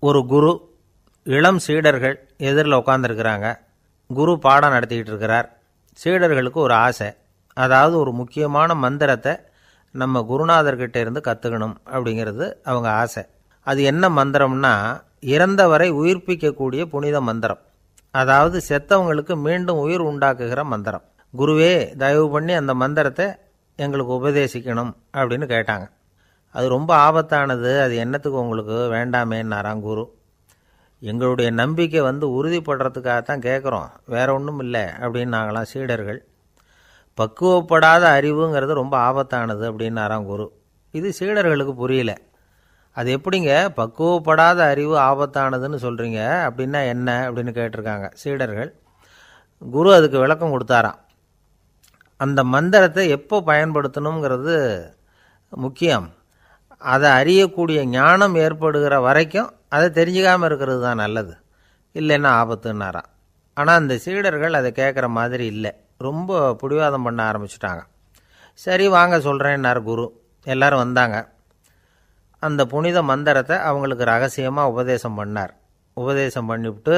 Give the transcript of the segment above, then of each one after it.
ஒரு குரு, இளம் சீடர்கள் எதிரில் உட்காந்துருக்கிறாங்க. குரு பாடம் நடத்திக்கிட்டு இருக்கிறார். சீடர்களுக்கு ஒரு ஆசை, அதாவது ஒரு முக்கியமான மந்திரத்தை நம்ம குருநாதர்கிட்ட இருந்து கற்றுக்கணும் அப்படிங்கிறது அவங்க ஆசை. அது என்ன மந்திரம்னா, இறந்தவரை உயிர்ப்பிக்கக்கூடிய புனித மந்திரம், அதாவது செத்தவங்களுக்கு மீண்டும் உயிர் உண்டாக்குகிற மந்திரம். குருவே, தயவு பண்ணி அந்த மந்திரத்தை எங்களுக்கு உபதேசிக்கணும் அப்படின்னு கேட்டாங்க. அது ரொம்ப ஆபத்தானது, அது என்னத்துக்கு உங்களுக்கு வேண்டாமேன்னாராம் குரு. எங்களுடைய நம்பிக்கை உறுதிப்படுறதுக்காகத்தான் கேட்குறோம், வேற ஒன்றும் இல்லை அப்படின்னாங்களாம் சீடர்கள். பக்குவப்படாத அறிவுங்கிறது ரொம்ப ஆபத்தானது அப்படின்னாராம் குரு. இது சீடர்களுக்கு புரியல. அது எப்படிங்க பக்குவப்படாத அறிவு ஆபத்தானதுன்னு சொல்கிறீங்க, அப்படின்னா என்ன அப்படின்னு கேட்டிருக்காங்க சீடர்கள். குரு அதுக்கு விளக்கம் கொடுத்தாராம். அந்த மந்திரத்தை எப்போ பயன்படுத்தணுங்கிறது முக்கியம். அதை அறியக்கூடிய ஞானம் ஏற்படுகிற வரைக்கும் அதை தெரிஞ்சுக்காமல் இருக்கிறது தான் நல்லது, இல்லைன்னா ஆபத்துன்னாராம். ஆனால் அந்த சீடர்கள் அதை கேட்குற மாதிரி இல்லை, ரொம்ப பிடிவாதம் பண்ண ஆரம்பிச்சுட்டாங்க. சரி வாங்க சொல்கிறேன்னார் குரு. எல்லாரும் வந்தாங்க. அந்த புனித மந்திரத்தை அவங்களுக்கு ரகசியமாக உபதேசம் பண்ணார். உபதேசம் பண்ணிவிட்டு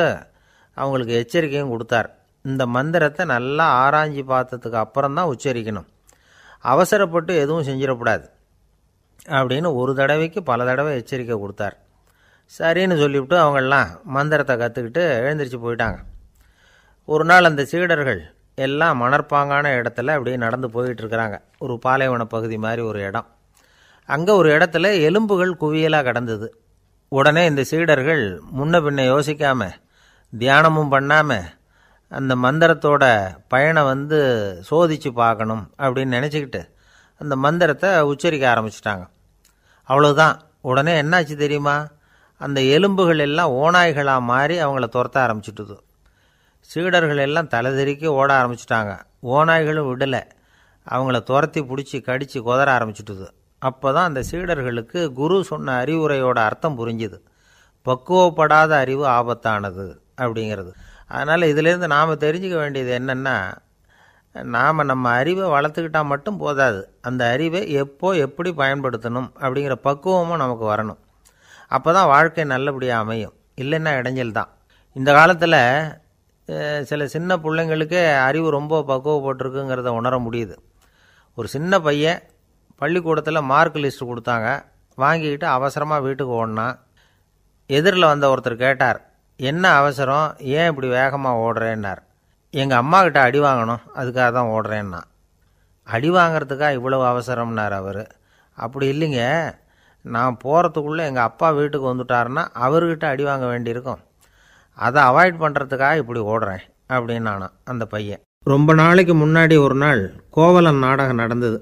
அவங்களுக்கு எச்சரிக்கையும் கொடுத்தார். இந்த மந்திரத்தை நல்லா ஆராய்ச்சி பார்த்ததுக்கு அப்புறம்தான் உச்சரிக்கணும், அவசரப்பட்டு எதுவும் செஞ்சிடக்கூடாது அப்படின்னு ஒரு தடவைக்கு பல தடவை எச்சரிக்கை கொடுத்தார். சரின்னு சொல்லிவிட்டு அவங்கெல்லாம் மந்திரத்தை கற்றுக்கிட்டு எழுந்திரிச்சு போயிட்டாங்க. ஒரு நாள் அந்த சீடர்கள் எல்லாம் மணற்பாங்கான இடத்துல அப்படியே நடந்து போயிட்டுருக்கிறாங்க. ஒரு பாலைவன பகுதி மாதிரி ஒரு இடம். அங்கே ஒரு இடத்துல எலும்புகள் குவியலாக கிடந்தது. உடனே இந்த சீடர்கள் முன்ன பின்ன யோசிக்காமல், தியானமும் பண்ணாமல், அந்த மந்திரத்தோட பயனை சோதித்து பார்க்கணும் அப்படின்னு நினச்சிக்கிட்டு அந்த மந்திரத்தை உச்சரிக்க ஆரம்பிச்சிட்டாங்க. அவ்வளவுதான். உடனே என்னாச்சு தெரியுமா, அந்த எலும்புகள் எல்லாம் ஓநாய்களாக மாறி அவங்கள துரத்த ஆரம்பிச்சுட்டுது. சீடர்கள் எல்லாம் தலைதெறிக்கி ஓட ஆரம்பிச்சிட்டாங்க. ஓநாய்களும் விடலை, அவங்கள துரத்தி பிடிச்சி கடித்து கொதற ஆரம்பிச்சுட்டுது. அப்போ தான் அந்த சீடர்களுக்கு குரு சொன்ன அறிவுரையோட அர்த்தம் புரிஞ்சுது. பக்குவப்படாத அறிவு ஆபத்தானது அப்படிங்கிறது. அதனால் இதிலேருந்து நாம் தெரிஞ்சுக்க வேண்டியது என்னென்னா, நாம் நம்ம அறிவை வளர்த்துக்கிட்டால் மட்டும் போதாது, அந்த அறிவை எப்போ எப்படி பயன்படுத்தணும் அப்படிங்கிற பக்குவமும் நமக்கு வரணும். அப்போ தான் வாழ்க்கை நல்லபடியாக அமையும், இல்லைன்னா இடைஞ்சல் தான். இந்த காலத்தில் சில சின்ன பிள்ளைங்களுக்கே அறிவு ரொம்ப பக்குவப்பட்டிருக்குங்கிறத உணர முடியுது. ஒரு சின்ன பையன் பள்ளிக்கூடத்தில் மார்க் லிஸ்ட் கொடுத்தாங்க, வாங்கிக்கிட்டு அவசரமாக வீட்டுக்கு ஓடினான். எதிரில் வந்த ஒருத்தர் கேட்டார், என்ன அவசரம், ஏன் இப்படி வேகமாக ஓடுறேன்னார். எங்கள் அம்மா கிட்ட அடி வாங்கணும், அதுக்காக தான் ஓடுறேன்னா. அடி வாங்கிறதுக்காக இவ்வளவு அவசரம்னார் அவர். அப்படி இல்லைங்க, நான் போகிறதுக்குள்ளே எங்கள் அப்பா வீட்டுக்கு வந்துட்டாருன்னா அவர்கிட்ட அடி வாங்க வேண்டியிருக்கும், அதை அவாய்ட் பண்ணுறதுக்காக இப்படி ஓடுறேன் அப்படின்னு நானான் அந்த பையன். ரொம்ப நாளைக்கு முன்னாடி ஒரு நாள் கோவலன் நாடகம் நடந்தது.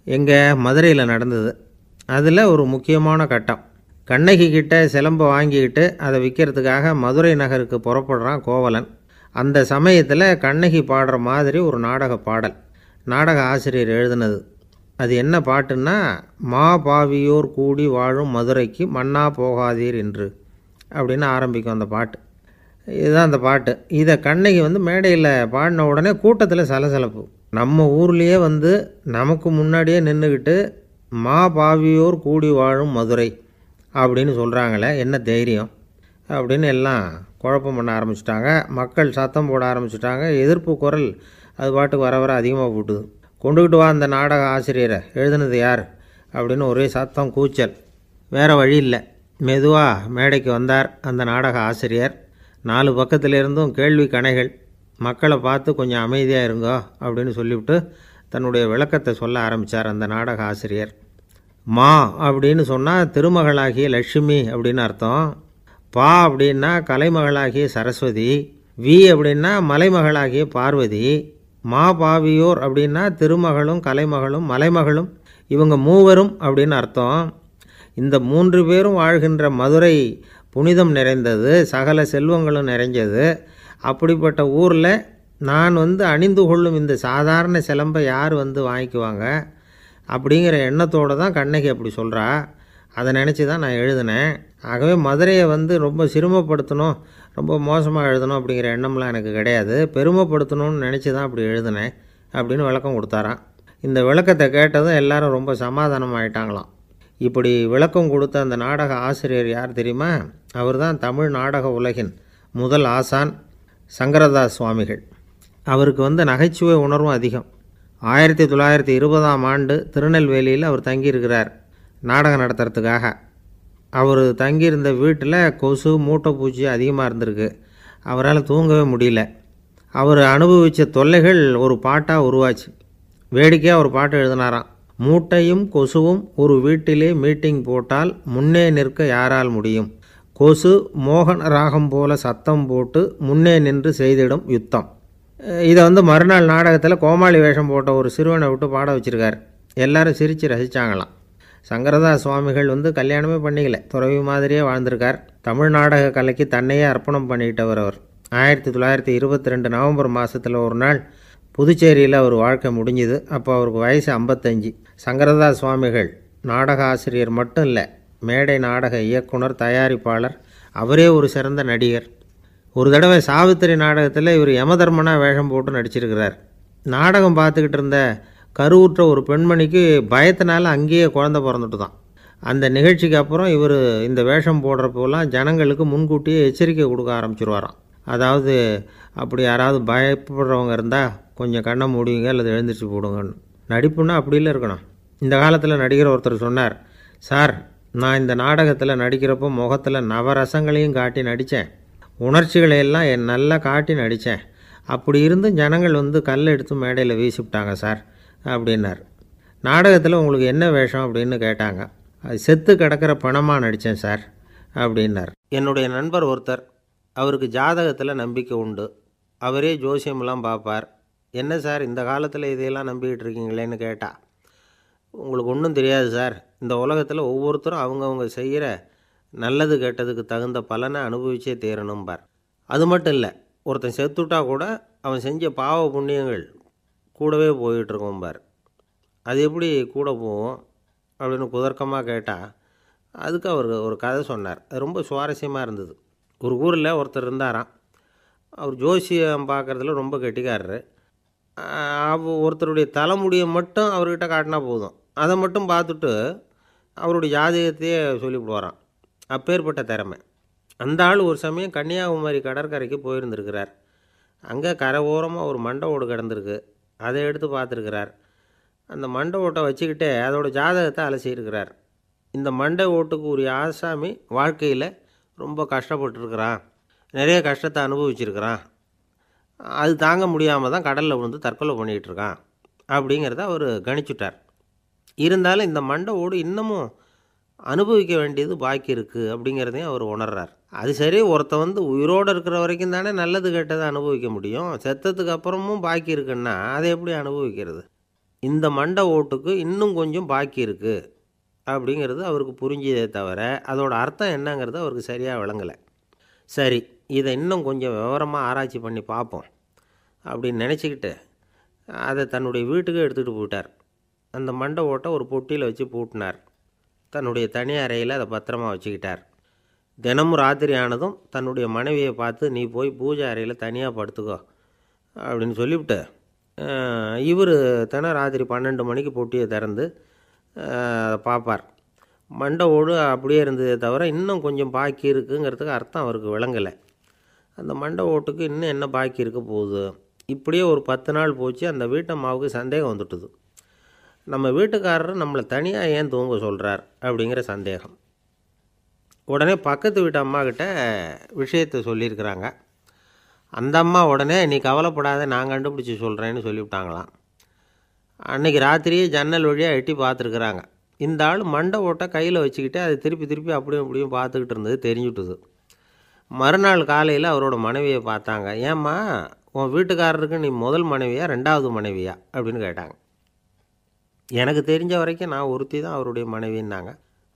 எங்கள் மதுரையில் நடந்தது. அதில் ஒரு முக்கியமான கட்டம், கண்ணகி கிட்ட சிலம்பை வாங்கிக்கிட்டு அதை விற்கிறதுக்காக மதுரை நகருக்கு புறப்படுறான் கோவலன். அந்த சமயத்தில் கண்ணகி பாடுற மாதிரி ஒரு நாடக பாடல், நாடக ஆசிரியர் எழுதினது. அது என்ன பாட்டுன்னா, மா பாவியோர் கூடி வாழும் மதுரைக்கு மன்னா போகாதீர் என்று அப்படின்னு ஆரம்பிக்கும் அந்த பாட்டு. இதுதான் அந்த பாட்டு. இதை கண்ணகி மேடையில் பாடின உடனே கூட்டத்தில் சலசலப்பு. நம்ம ஊர்லேயே நமக்கு முன்னாடியே நின்றுக்கிட்டு மா பாவியோர் கூடி வாழும் மதுரை அப்படின்னு சொல்கிறாங்களே, என்ன தைரியம் அப்படின்னு எல்லாம் குழப்பம் பண்ண ஆரம்பிச்சிட்டாங்க. மக்கள் சத்தம் போட ஆரம்பிச்சிட்டாங்க. எதிர்ப்பு குரல் அது பாட்டுக்கு வர வர அதிகமாக போட்டுது. கொண்டுக்கிட்டு வா அந்த நாடக ஆசிரியரை, எழுதுனது யார் அப்படின்னு ஒரே சத்தம், கூச்சல். வேறு வழி இல்லை. மெதுவாக மேடைக்கு வந்தார் அந்த நாடக ஆசிரியர். 4 பக்கத்திலிருந்தும் கேள்வி கணைகள். மக்களை பார்த்து கொஞ்சம் அமைதியாக இருங்கோ அப்படின்னு சொல்லிவிட்டு தன்னுடைய விளக்கத்தை சொல்ல ஆரம்பித்தார் அந்த நாடக ஆசிரியர். மா அப்படின்னு சொன்னால் திருமகளாகிய லட்சுமி அப்படின்னு அர்த்தம். பா அப்படின்னா கலைமகளாகிய சரஸ்வதி. வி அப்படின்னா மலைமகளாகிய பார்வதி. மா பாவியோர் அப்படின்னா திருமகளும் கலைமகளும் மலைமகளும், இவங்க மூவரும் அப்படின்னு அர்த்தம். இந்த 3 பேரும் வாழ்கின்ற மதுரை புனிதம் நிறைந்தது, சகல செல்வங்களும் நிறைஞ்சது. அப்படிப்பட்ட ஊரில் நான் அணிந்து கொள்ளும் இந்த சாதாரண சிலம்பை யார் வாங்கிக்குவாங்க அப்படிங்கிற எண்ணத்தோடு தான் கண்ணகி அப்படி சொல்கிறா. அதை நினச்சி தான் நான் எழுதினேன். ஆகவே மதுரையை ரொம்ப சிரமப்படுத்தணும், ரொம்ப மோசமாக எழுதணும் அப்படிங்கிற எண்ணம்லாம் எனக்கு கிடையாது, பெருமைப்படுத்தணும்னு நினச்சி தான் அப்படி எழுதினேன் அப்படின்னு விளக்கம் கொடுத்தாராம். இந்த விளக்கத்தை கேட்டதும் எல்லாரும் ரொம்ப சமாதானம் ஆகிட்டாங்களாம். இப்படி விளக்கம் கொடுத்த அந்த நாடக ஆசிரியர் யார் தெரியுமா? அவர் தான் தமிழ் நாடக உலகின் முதல் ஆசான் சங்கரதாஸ் சுவாமிகள். அவருக்கு நகைச்சுவை உணர்வும் அதிகம். 1920ஆம் ஆண்டு திருநெல்வேலியில் அவர் தங்கியிருக்கிறார் நாடகம் நடத்துறதுக்காக. அவர் தங்கியிருந்த வீட்டில் கொசு மூட்டைப்பூச்சி அதிகமாக இருந்திருக்கு. அவரால் தூங்கவே முடியல. அவர் அனுபவித்த தொல்லைகள் ஒரு பாட்டாக உருவாச்சு. வேடிக்கையாக ஒரு பாட்டு எழுதினாராம். மூட்டையும் கொசுவும் ஒரு வீட்டிலே மீட்டிங் போட்டால் முன்னே நிற்க யாரால் முடியும்? கொசு மோகன ராகம் போல சத்தம் போட்டு முன்னே நின்று செய்திடும் யுத்தம். இதை மறுநாள் நாடகத்தில் கோமாளி வேஷம் போட்ட ஒரு சிறுவனை விட்டு பாட வச்சுருக்கார். எல்லாரும் சிரித்து ரசித்தாங்களாம். சங்கரதாஸ் சுவாமிகள் கல்யாணமே பண்ணிக்கல, துறவி மாதிரியே வாழ்ந்திருக்கார். தமிழ் நாடக கலைக்கு தன்னையே அர்ப்பணம் பண்ணிக்கிட்டவர் அவர். 1922 நவம்பர் மாதத்தில் ஒரு நாள் புதுச்சேரியில் அவர் வாழ்க்கை முடிஞ்சுது. அப்போ அவருக்கு வயசு 55. சங்கரதாஸ் சுவாமிகள் நாடக ஆசிரியர் மட்டும் இல்லை, மேடை நாடக இயக்குனர், தயாரிப்பாளர், அவரே ஒரு சிறந்த நடிகர். ஒரு தடவை சாவித்திரி நாடகத்தில் இவர் யமதர்மனாக வேஷம் போட்டு நடிச்சிருக்கிறார். நாடகம் பார்த்துக்கிட்டு இருந்த கருவுற்ற ஒரு பெண்மணிக்கு பயத்தினால அங்கேயே குழந்தை பிறந்துட்டு தான். அந்த நிகழ்ச்சிக்கு அப்புறம் இவர் இந்த வேஷம் போடுறப்போலாம் ஜனங்களுக்கு முன்கூட்டியே எச்சரிக்கை கொடுக்க ஆரம்பிச்சிருவாராம். அதாவது அப்படி யாராவது பயப்படுறவங்க இருந்தால் கொஞ்சம் கண்ணை மூடிங்க அல்லது எழுந்திரிச்சு போடுங்கன்னு. நடிப்புன்னா அப்படிலாம் இருக்கணும். இந்த காலத்தில் நடிகர் ஒருத்தர் சொன்னார், சார் நான் இந்த நாடகத்தில் நடிக்கிறப்போ முகத்தில் நவரசங்களையும் காட்டி நடித்தேன், உணர்ச்சிகளையெல்லாம் நல்லா காட்டி நடித்தேன். அப்படி இருந்தும் ஜனங்கள் கல் எடுத்து மேடையில் வீசிவிட்டாங்க சார் அப்படின்னார். நாடகத்தில் உங்களுக்கு என்ன வேஷம் அப்படின்னு கேட்டாங்க. அது செத்து கிடக்கிற பணமாக நடித்தேன் சார் அப்படின்னார். என்னுடைய நண்பர் ஒருத்தர், அவருக்கு ஜாதகத்தில் நம்பிக்கை உண்டு. அவரே ஜோசியமெல்லாம் பார்ப்பார். என்ன சார் இந்த காலத்தில் இதையெல்லாம் நம்பிக்கிட்டு இருக்கீங்களேன்னு கேட்டால், உங்களுக்கு ஒன்றும் தெரியாது சார், இந்த உலகத்தில் ஒவ்வொருத்தரும் அவங்கவுங்க செய்கிற நல்லது கெட்டதுக்கு தகுந்த பலனை அனுபவிச்சே தீரணும்பார். அது மட்டும் இல்லை, ஒருத்தன் செத்துட்டா கூட அவன் செஞ்ச பாவ புண்ணியங்கள் கூடவே போயிட்டுருக்கோம்பார். அது எப்படி கூட போகும் அப்படின்னு குதர்க்கமாக கேட்டால், அதுக்கு அவர் ஒரு கதை சொன்னார். அது ரொம்ப சுவாரஸ்யமாக இருந்தது. ஒரு ஊரில் ஒருத்தர் இருந்தாராம். அவர் ஜோசியம் பார்க்குறதுல ரொம்ப கெட்டிக்காரரு. ஒருத்தருடைய தலைமுடியை மட்டும் அவர்கிட்ட காட்டினா போதும், அதை மட்டும் பார்த்துட்டு அவருடைய ஜாதகத்தையே சொல்லிவிடுவாராம். அப்பேற்பட்ட திறமை. அந்த ஆள் ஒரு சமயம் கன்னியாகுமரி கடற்கரைக்கு போயிருந்துருக்கிறார். அங்கே கரை ஓரமாக ஒரு மண்டை ஓடு கிடந்திருக்கு. அதை எடுத்து பார்த்துருக்கிறார். அந்த மண்டை ஓட்டை வச்சுக்கிட்டே அதோட ஜாதகத்தை அலசியிருக்கிறார். இந்த மண்டை ஓட்டுக்கு உரிய ஆசாமி வாழ்க்கையில் ரொம்ப கஷ்டப்பட்டுருக்கிறான், நிறைய கஷ்டத்தை அனுபவிச்சிருக்கிறான், அது தாங்க முடியாமல் தான் கடலில் விழுந்து தற்கொலை பண்ணிகிட்டு இருக்கான் அப்படிங்கிறத அவர் கணிச்சுட்டார். இருந்தாலும் இந்த மண்டை ஓடு இன்னமும் அனுபவிக்க வேண்டியது பாக்கி இருக்குது அப்படிங்கிறதையும் அவர் உணர்றார். அது சரி, ஒருத்த உயிரோடு இருக்கிற வரைக்கும் தானே நல்லது கெட்டதை அனுபவிக்க முடியும். செத்ததுக்கு அப்புறமும் பாக்கி இருக்குன்னா அதை எப்படி அனுபவிக்கிறது? இந்த மண்டை ஓட்டுக்கு இன்னும் கொஞ்சம் பாக்கி இருக்குது அப்படிங்கிறது அவருக்கு புரிஞ்சதே தவிர அதோட அர்த்தம் என்னங்கிறது அவருக்கு சரியாக விளங்கலை. சரி, இதை இன்னும் கொஞ்சம் விவரமாக ஆராய்ச்சி பண்ணி பார்ப்போம் அப்படின்னு நினச்சிக்கிட்டு அதை தன்னுடைய வீட்டுக்கு எடுத்துகிட்டு போயிட்டார். அந்த மண்டை ஓட்டை ஒரு பொட்டியில் வச்சு பூட்டினார். தன்னுடைய தனி அறையில் அதை பத்திரமாக வச்சுக்கிட்டார். தினமும் ராத்திரி ஆனதும் தன்னுடைய மனைவியை பார்த்து, நீ போய் பூஜை அறையில் தனியாக படுத்துக்கோ அப்படின்னு சொல்லிவிட்டு, இவர் தினம் ராத்திரி 12 மணிக்கு பொட்டியை திறந்து பார்ப்பார். மண்டை ஓடு அப்படியே இருந்ததே தவிர இன்னும் கொஞ்சம் பாக்கி இருக்குங்கிறதுக்கு அர்த்தம் அவருக்கு விளங்கலை. அந்த மண்டை ஓட்டுக்கு இன்னும் என்ன பாக்கி இருக்க போகுது? இப்படியே ஒரு 10 நாள் போச்சு. அந்த வீட்டம்மாவுக்கு சந்தேகம் வந்துட்டுது. நம்ம வீட்டுக்காரர் நம்மளை தனியாக ஏன் தூங்க சொல்கிறார் அப்படிங்கிற சந்தேகம். உடனே பக்கத்து வீட்டு அம்மாக்கிட்ட விஷயத்தை சொல்லியிருக்கிறாங்க. அந்த அம்மா உடனே, நீ கவலைப்படாத, நான் கண்டுபிடிச்சி சொல்கிறேன்னு சொல்லிவிட்டாங்களாம். அன்றைக்கி ராத்திரியே ஜன்னல் வழியாக எட்டி பார்த்துருக்குறாங்க. இந்த ஆள் மண்டை ஓட்டை கையில் வச்சுக்கிட்டு அதை திருப்பி திருப்பி அப்படியும் அப்படியும் பார்த்துக்கிட்டு இருந்தது தெரிஞ்சுட்டுது. மறுநாள் காலையில் அவரோட மனைவியை பார்த்தாங்க. ஏம்மா, உன் வீட்டுக்காரருக்கு நீ முதல் மனைவியா 2வது மனைவியா அப்படின்னு கேட்டாங்க. எனக்கு தெரிஞ்ச வரைக்கும் நான் ஒருத்தி தான் அவருடைய மனைவின்னாங்க.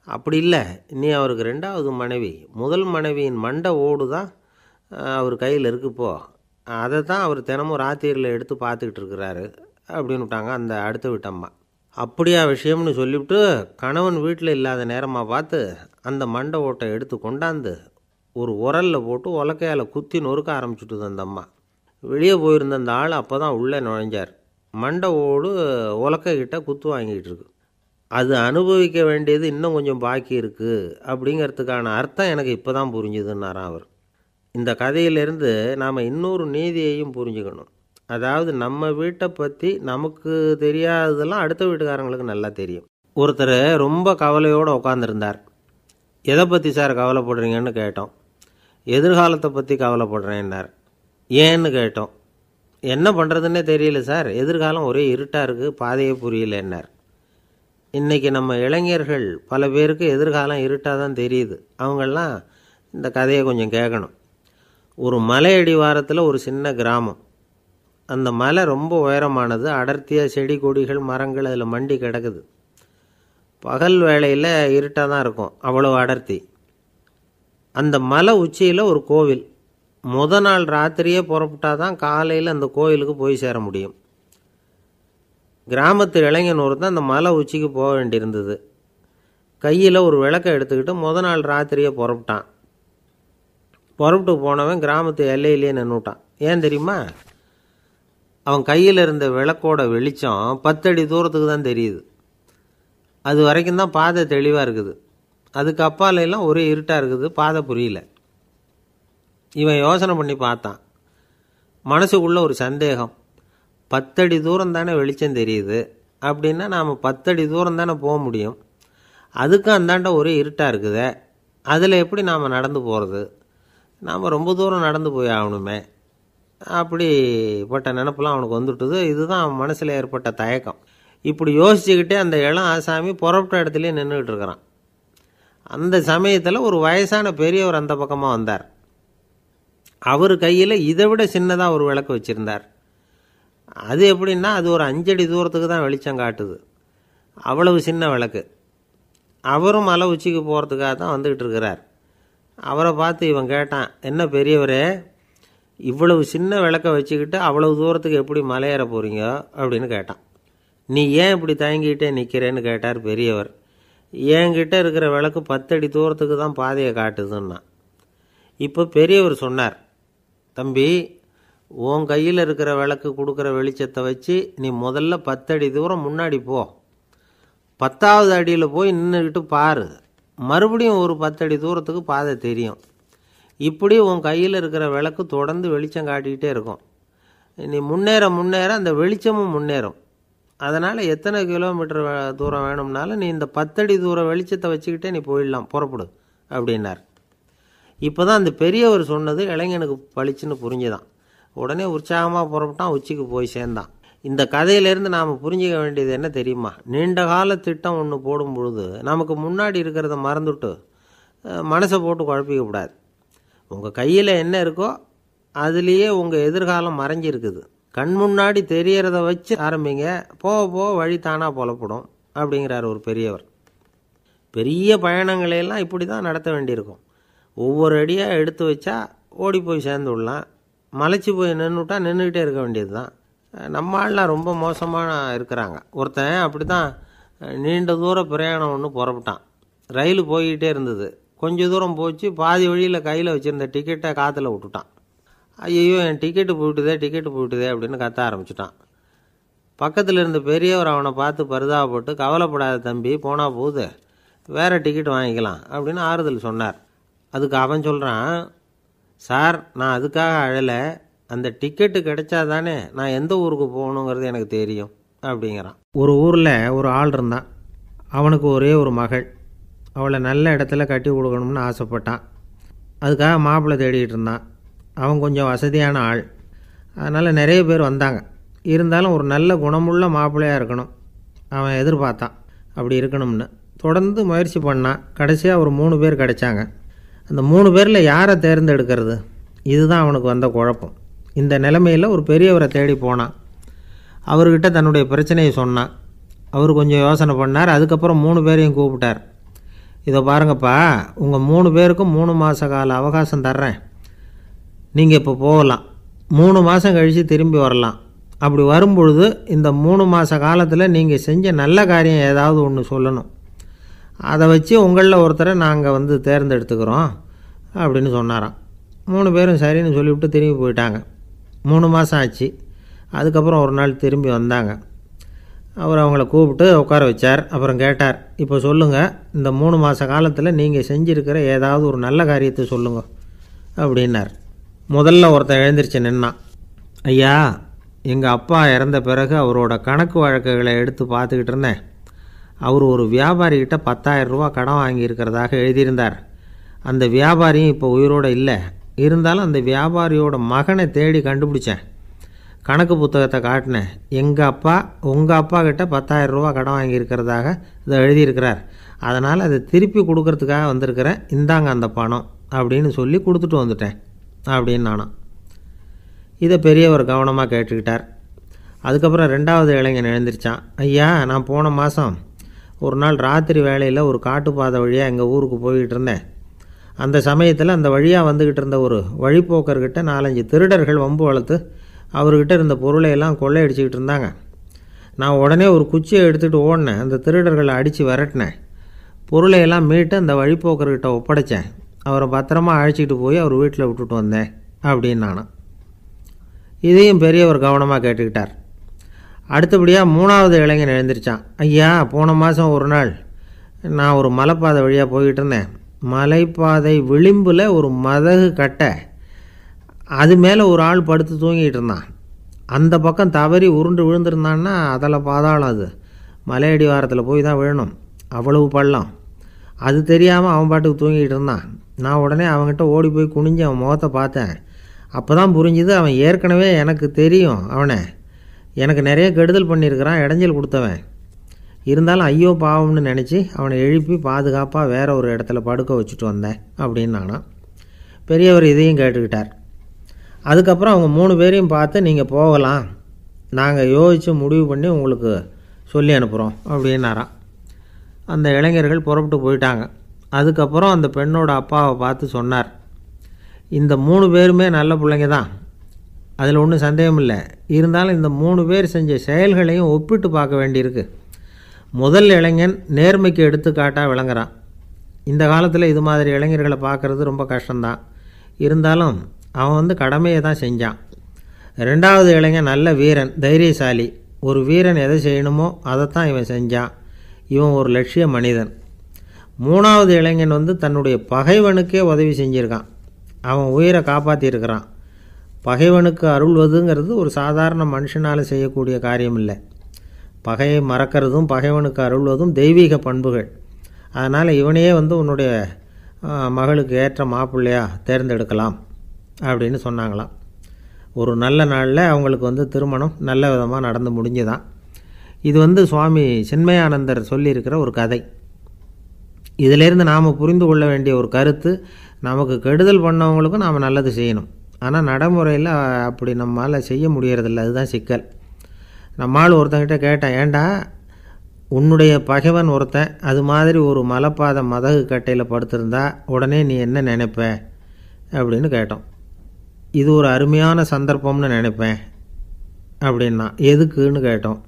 அப்படி இல்லை, நீ அவருக்கு 2வது மனைவி. முதல் மனைவியின் மண்டை ஓடு தான் அவர் கையில் இருக்குப்போ, அதை தான் அவர் தினமும் ராத்திரியில் எடுத்து பார்த்துக்கிட்டு இருக்கிறாரு அப்படின்னு விட்டாங்க அந்த அடுத்த வீட்டம்மா. அப்படியா விஷயம்னு சொல்லிவிட்டு கணவன் வீட்டில் இல்லாத நேரமாக பார்த்து அந்த மண்டை ஓட்டை எடுத்து கொண்டாந்து ஒரு உரலில் போட்டு உலக்கையால் குத்தி நொறுக்க ஆரம்பிச்சுட்டுது அந்த அம்மா. வெளியே போயிருந்த அந்த ஆள் அப்போ தான் உள்ளே நுழைஞ்சார். மண்டை ஓடு உலக்கைக்கிட்ட குத்து வாங்கிட்டு இருக்கு. அது அனுபவிக்க வேண்டியது இன்னும் கொஞ்சம் பாக்கி இருக்குது அப்படிங்கிறதுக்கான அர்த்தம் எனக்கு இப்போ தான் புரிஞ்சுதுன்னாராம் அவர். இந்த கதையிலேருந்து நாம் இன்னொரு நீதியையும் புரிஞ்சுக்கணும். அதாவது நம்ம வீட்டை பற்றி நமக்கு தெரியாததெல்லாம் அடுத்த வீட்டுக்காரங்களுக்கு நல்லா தெரியும். ஒருத்தர் ரொம்ப கவலையோடு உட்காந்துருந்தார். எதை பற்றி சார் கவலைப்படுறீங்கன்னு கேட்டோம். எதிர்காலத்தை பற்றி கவலைப்படுறேன்னார். ஏன்னு கேட்டோம். என்ன பண்ணுறதுன்னே தெரியல சார், எதிர்காலம் ஒரே இருட்டாக இருக்குது, பாதையே புரியலன்னார். இன்றைக்கி நம்ம இளைஞர்கள் பல பேருக்கு எதிர்காலம் இருட்டாக தான் தெரியுது. அவங்கெல்லாம் இந்த கதையை கொஞ்சம் கேட்கணும். ஒரு மலை அடிவாரத்தில் ஒரு சின்ன கிராமம். அந்த மலை ரொம்ப உயரமானது. அடர்த்தியாக செடி கொடிகள் மரங்கள் அதில் மண்டி கிடக்குது. பகல் வேளையில் இருட்டாக தான் இருக்கும், அவ்வளோ அடர்த்தி. அந்த மலை உச்சியில் ஒரு கோவில். நாள் ராத்திரியே புறப்பட்டால் தான் காலையில் அந்த கோவிலுக்கு போய் சேர முடியும். கிராமத்து இளைஞன் ஒருத்தன் அந்த மலை உச்சிக்கு போக வேண்டியிருந்தது. கையில் ஒரு விளக்கை எடுத்துக்கிட்டு நாள் ராத்திரியே புறப்பட்டான். புறப்பட்டு போனவன் கிராமத்து எல்லையிலேயே நின்றுட்டான். ஏன் தெரியுமா? அவன் கையில் இருந்த விளக்கோட வெளிச்சம் 10 அடி தூரத்துக்கு தான் தெரியுது. அது வரைக்கும் தான் பாதை தெளிவாக இருக்குது. அதுக்கு அப்பாலெல்லாம் ஒரே இருட்டாக இருக்குது, பாதை புரியல. இவன் யோசனை பண்ணி பார்த்தான். மனசுக்குள்ளே ஒரு சந்தேகம். 10 அடி தூரம் தானே வெளிச்சம் தெரியுது, அப்படின்னா நாம் 10 அடி தூரம் தானே போக முடியும். அதுக்கும் அந்தாண்ட ஒரே இருட்டாக இருக்குதே, அதில் எப்படி நாம் நடந்து போகிறது? நாம் ரொம்ப தூரம் நடந்து போய் ஆகணுமே. அப்படிப்பட்ட நினப்பெல்லாம் அவனுக்கு வந்துவிட்டுது. இதுதான் அவன் மனசில் ஏற்பட்ட தயக்கம். இப்படி யோசிச்சுக்கிட்டே அந்த இளம் ஆசாமி புறப்பட்ட இடத்துலையே நின்றுக்கிட்டு இருக்கிறான். அந்த சமயத்தில் ஒரு வயசான பெரியவர் அந்த பக்கமாக வந்தார். அவர் கையில் இதை விட சின்னதாக ஒரு விளக்கு வச்சுருந்தார். அது எப்படின்னா அது ஒரு 5 அடி தூரத்துக்கு தான் வெளிச்சம் காட்டுது. அவ்வளவு சின்ன விளக்கு. அவரும் மலை உச்சிக்கு போகிறதுக்காக தான் வந்துக்கிட்டு இருக்கிறார். அவரை பார்த்து இவன் கேட்டான், என்ன பெரியவரே, இவ்வளவு சின்ன விளக்கை வச்சுக்கிட்டு அவ்வளவு தூரத்துக்கு எப்படி மலையேற போகிறீங்க அப்படின்னு கேட்டான். நீ ஏன் இப்படி தயங்கிட்டே நிற்கிறேன்னு கேட்டார் பெரியவர். என்கிட்ட இருக்கிற விளக்கு 10 அடி தூரத்துக்கு தான் பாதையை காட்டுதுன்னா. இப்போ பெரியவர் சொன்னார், தம்பி, உன் கையில் இருக்கிற விளக்கு கொடுக்குற வெளிச்சத்தை வச்சு நீ முதல்ல 10 அடி தூரம் முன்னாடி போ. 10வது அடியில் போய் நின்றுக்கிட்டு பாரு. மறுபடியும் ஒரு 10 அடி தூரத்துக்கு பாதை தெரியும். இப்படி உன் கையில் இருக்கிற விளக்கு தொடர்ந்து வெளிச்சம் காட்டிக்கிட்டே இருக்கும். நீ முன்னேற முன்னேற அந்த வெளிச்சமும் முன்னேறும். அதனால் எத்தனை கிலோமீட்டர் தூரம் வேணும்னாலும் நீ இந்த 10 அடி தூரம் வெளிச்சத்தை வச்சுக்கிட்டே நீ போயிடலாம், புறப்படு அப்படின்னார். இப்போ தான் அந்த பெரியவர் சொன்னது இளைஞனுக்கு பளிச்சுன்னு புரிஞ்சுதான். உடனே உற்சாகமாக புறப்பட்டான், உச்சிக்கு போய் சேர்ந்தான். இந்த கதையிலேருந்து நாம் புரிஞ்சிக்க வேண்டியது என்ன தெரியுமா? நீண்ட கால திட்டம் ஒன்று போடும் பொழுது நமக்கு முன்னாடி இருக்கிறத மறந்துவிட்டு மனசை போட்டு குழப்பிக்கக்கூடாது. உங்கள் கையில் என்ன இருக்கோ அதுலேயே உங்கள் எதிர்காலம் மறைஞ்சிருக்குது. கண் முன்னாடி தெரியறத வச்சு ஆரம்பிங்க, போக போக வழி தானாக புலப்படும் அப்படிங்கிறார் ஒரு பெரியவர். பெரிய பயணங்களையெல்லாம் இப்படி தான் நடத்த வேண்டியிருக்கும். ஒவ்வொரு அடியாக எடுத்து வச்சா ஓடி போய் சேர்ந்து விடலாம். மலைச்சி போய் நின்றுட்டா நின்றுக்கிட்டே இருக்க வேண்டியது தான். நம்ம ஆள்லாம் ரொம்ப மோசமாக இருக்கிறாங்க. ஒருத்தன் அப்படி தான் நீண்ட தூர பிரயாணம் ஒன்று புறப்பட்டான். ரயில் போய்கிட்டே இருந்தது. கொஞ்சம் தூரம் போச்சு, பாதி வழியில் கையில் வச்சுருந்த டிக்கெட்டை காற்றுல விட்டுட்டான். ஐயோ, என் டிக்கெட்டு போயிட்டுதே அப்படின்னு கத்த ஆரம்பிச்சிட்டான். பக்கத்தில் இருந்த பெரியவர் அவனை பார்த்து பரிதாபப்பட்டு, கவலைப்படாத தம்பி, போனால் போகுது, வேறு டிக்கெட் வாங்கிக்கலாம் அப்படின்னு ஆறுதல் சொன்னார். அதுக்கு அவன் சொல்கிறான், சார், நான் அதுக்காக அழலை, அந்த டிக்கெட்டு கிடைச்சா தானே நான் எந்த ஊருக்கு போகணுங்கிறது எனக்கு தெரியும் அப்படிங்கிறான். ஒரு ஊரில் ஒரு ஆள் இருந்தான். அவனுக்கு ஒரே ஒரு மகள். அவளை நல்ல இடத்துல கட்டி கொடுக்கணும்னு ஆசைப்பட்டான். அதுக்காக மாப்பிள்ளை தேடிகிட்டு இருந்தான். அவன் கொஞ்சம் வசதியான ஆள், அதனால் நிறைய பேர் வந்தாங்க. இருந்தாலும் ஒரு நல்ல குணமுள்ள மாப்பிள்ளையாக இருக்கணும் அவன் எதிர்பார்த்தான். அப்படி இருக்கணும்னு தொடர்ந்து முயற்சி பண்ணான். கடைசியாக ஒரு 3 பேர் கிடைச்சாங்க. அந்த 3 பேரில் யாரை தேர்ந்தெடுக்கிறது, இதுதான் அவனுக்கு வந்த குழப்பம். இந்த நிலைமையில் ஒரு பெரியவரை தேடி போனான். அவர்கிட்ட தன்னுடைய பிரச்சனையை சொன்னான். அவர் கொஞ்சம் யோசனை பண்ணார். அதுக்கப்புறம் 3 பேரையும் கூப்பிட்டார். இதை பாருங்கப்பா, உங்கள் 3 பேருக்கும் 3 மாத கால அவகாசம் தர்றேன். நீங்கள் இப்போ போகலாம். 3 மாதம் கழித்து திரும்பி வரலாம். அப்படி வரும்பொழுது இந்த 3 மாத காலத்தில் நீங்கள் செஞ்ச நல்ல காரியம் ஏதாவது ஒன்று சொல்லணும். அதை வச்சு உங்களில் ஒருத்தரை நாங்கள் தேர்ந்தெடுத்துக்கிறோம் அப்படின்னு சொன்னாராம். 3 பேரும் சரின்னு சொல்லிவிட்டு திரும்பி போயிட்டாங்க. 3 மாதம் ஆச்சு. அதுக்கப்புறம் ஒரு நாள் திரும்பி வந்தாங்க. அவர் அவங்கள கூப்பிட்டு உட்கார வச்சார். அப்புறம் கேட்டார், இப்போ சொல்லுங்கள், இந்த 3 மாத காலத்தில் நீங்கள் செஞ்சுருக்கிற ஏதாவது ஒரு நல்ல காரியத்தை சொல்லுங்க அப்படின்னார். முதல்ல ஒருத்தன் எழுந்திரிச்சு நின்னான். ஐயா, எங்கள் அப்பா இறந்த பிறகு அவரோட கணக்கு வழக்குகளை எடுத்து பார்த்துக்கிட்டு இருந்தேன். அவர் ஒரு வியாபாரிகிட்ட 10,000 ரூபா கடன் வாங்கியிருக்கிறதாக எழுதியிருந்தார். அந்த வியாபாரியும் இப்போ உயிரோடு இல்லை. இருந்தாலும் அந்த வியாபாரியோட மகனை தேடி கண்டுபிடிச்சேன். கணக்கு புத்தகத்தை காட்டினேன். எங்கள் அப்பா உங்கள் அப்பா கிட்ட 10,000 ரூபா கடன் வாங்கியிருக்கிறதாக இதை எழுதியிருக்கிறார். அதனால் அதை திருப்பி கொடுக்கறதுக்காக வந்திருக்கிறேன். இந்தாங்க அந்த பணம் அப்படின்னு சொல்லி கொடுத்துட்டு வந்துட்டேன் அப்படின்னு நானும். இதை பெரியவர் கவனமாக கேட்டுக்கிட்டார். அதுக்கப்புறம் 2வது இளைஞன் எழுந்திரிச்சான். ஐயா, நான் போன மாதம் ஒரு நாள் ராத்திரி வேளையில் ஒரு காட்டுப்பாதை வழியாக எங்கள் ஊருக்கு போய்கிட்டு இருந்தேன். அந்த சமயத்தில் அந்த வழியாக வந்துக்கிட்டு இருந்த ஒரு வழிப்போக்கர்கிட்ட 4-5 திருடர்கள் வம்பு வளர்த்து அவர்கிட்ட இருந்த பொருளையெல்லாம் கொள்ளையடிச்சிக்கிட்டு இருந்தாங்க. நான் உடனே ஒரு குச்சியை எடுத்துகிட்டு ஓடினேன். அந்த திருடர்களை அடித்து விரட்டினேன். பொருளையெல்லாம் மீட்டு அந்த வழிப்போக்கர்கிட்ட ஒப்படைச்சேன். அவரை பத்திரமா அழைச்சிட்டு போய் அவர் வீட்டில் விட்டுட்டு வந்தேன் அப்படின்னு நானும். இதையும் பெரியவர் கவனமாக கேட்டுக்கிட்டார். அடுத்தபடியாக 3வது இளைஞன் எழுந்திரிச்சான். ஐயா, போன மாதம் ஒரு நாள் நான் ஒரு மலைப்பாதை வழியாக போய்கிட்டு இருந்தேன். மலைப்பாதை விளிம்பில் ஒரு மதகு கட்டை, அது மேலே ஒரு ஆள் படுத்து தூங்கிட்டு இருந்தான். அந்த பக்கம் தவறி உருண்டு விழுந்திருந்தான்னா அதில் பாதாளம். அது மலையடி வாரத்தில் போய் தான் விழணும், அவ்வளவு பள்ளம். அது தெரியாமல் அவன் பாட்டுக்கு தூங்கிட்டு இருந்தான். நான் உடனே அவன்கிட்ட ஓடி போய் குனிஞ்சு அவன் முகத்தை பார்த்தேன். அப்போ தான் புரிஞ்சுது, அவன் ஏற்கனவே எனக்கு தெரியும். அவனை எனக்கு நிறைய கெடுதல் பண்ணியிருக்கிறான், இடைஞ்சல் கொடுத்தவன். இருந்தாலும் ஐயோ பாவம்னு நினச்சி அவனை எழுப்பி பாதுகாப்பாக வேற ஒரு இடத்துல படுக்க வச்சுட்டு வந்தேன் அப்படின்னு நானும். பெரியவர் இதையும் கேட்டுக்கிட்டார். அதுக்கப்புறம் அவங்க 3 பேரையும் பார்த்து, நீங்கள் போகலாம், நாங்கள் யோசித்து முடிவு பண்ணி உங்களுக்கு சொல்லி அனுப்புகிறோம் அப்படின்னாராம். அந்த இளைஞர்கள் புறப்பட்டு போயிட்டாங்க. அதுக்கப்புறம் அந்த பெண்ணோட அப்பாவை பார்த்து சொன்னார், இந்த 3 பேருமே நல்ல பிள்ளைங்க தான், அதில் ஒன்றும் சந்தேகம் இல்லை. இருந்தாலும் இந்த 3 பேர் செஞ்ச செயல்களையும் ஒப்பிட்டு பார்க்க வேண்டியிருக்கு. முதல் இளைஞன் நேர்மைக்கு எடுத்துக்காட்டாக விளங்குறான். இந்த காலத்தில் இது மாதிரி இளைஞர்களை பார்க்குறது ரொம்ப கஷ்டம்தான். இருந்தாலும் அவன் கடமையை தான் செஞ்சான். 2வது இளைஞன் நல்ல வீரன், தைரியசாலி. ஒரு வீரன் எதை செய்யணுமோ அதைத்தான் இவன் செஞ்சான். இவன் ஒரு லட்சிய மனிதன். 3வது இளைஞன் தன்னுடைய பகைவனுக்கே உதவி செஞ்சுருக்கான். அவன் உயிரை காப்பாற்றியிருக்கிறான். பகைவனுக்கு அருள்வதுங்கிறது ஒரு சாதாரண மனுஷனால் செய்யக்கூடிய காரியம் இல்லை. பகையை மறக்கிறதும் பகைவனுக்கு அருள்வதும் தெய்வீக பண்புகள். அதனால் இவனையே உன்னுடைய மகளுக்கு ஏற்ற மாப்பிள்ளையாக தேர்ந்தெடுக்கலாம் அப்படின்னு சொன்னாங்களாம். ஒரு நல்ல நாளில் அவங்களுக்கு திருமணம் நல்ல விதமாக நடந்து முடிஞ்சுதான். இது சுவாமி சின்மயானந்தர் சொல்லியிருக்கிற ஒரு கதை. இதிலேருந்து நாம் புரிந்து கொள்ள வேண்டிய ஒரு கருத்து, நமக்கு கெடுதல் பண்ணவங்களுக்கும் நாம் நல்லது செய்யணும். ஆனால் நடைமுறையில் அப்படி நம்மளால் செய்ய முடியறதில்ல. அதுதான் சிக்கல். நம்மால் ஒருத்தங்கிட்ட கேட்டேன், ஏண்டா உன்னுடைய பகைவன் ஒருத்தன் அது மாதிரி ஒரு மலைப்பாதை மதகு கட்டையில் படுத்திருந்தா உடனே நீ என்ன நினைப்ப அப்படின்னு கேட்டோம். இது ஒரு அருமையான சந்தர்ப்பம்னு நினைப்பேன் அப்படின்னா. எதுக்குன்னு கேட்டோம்.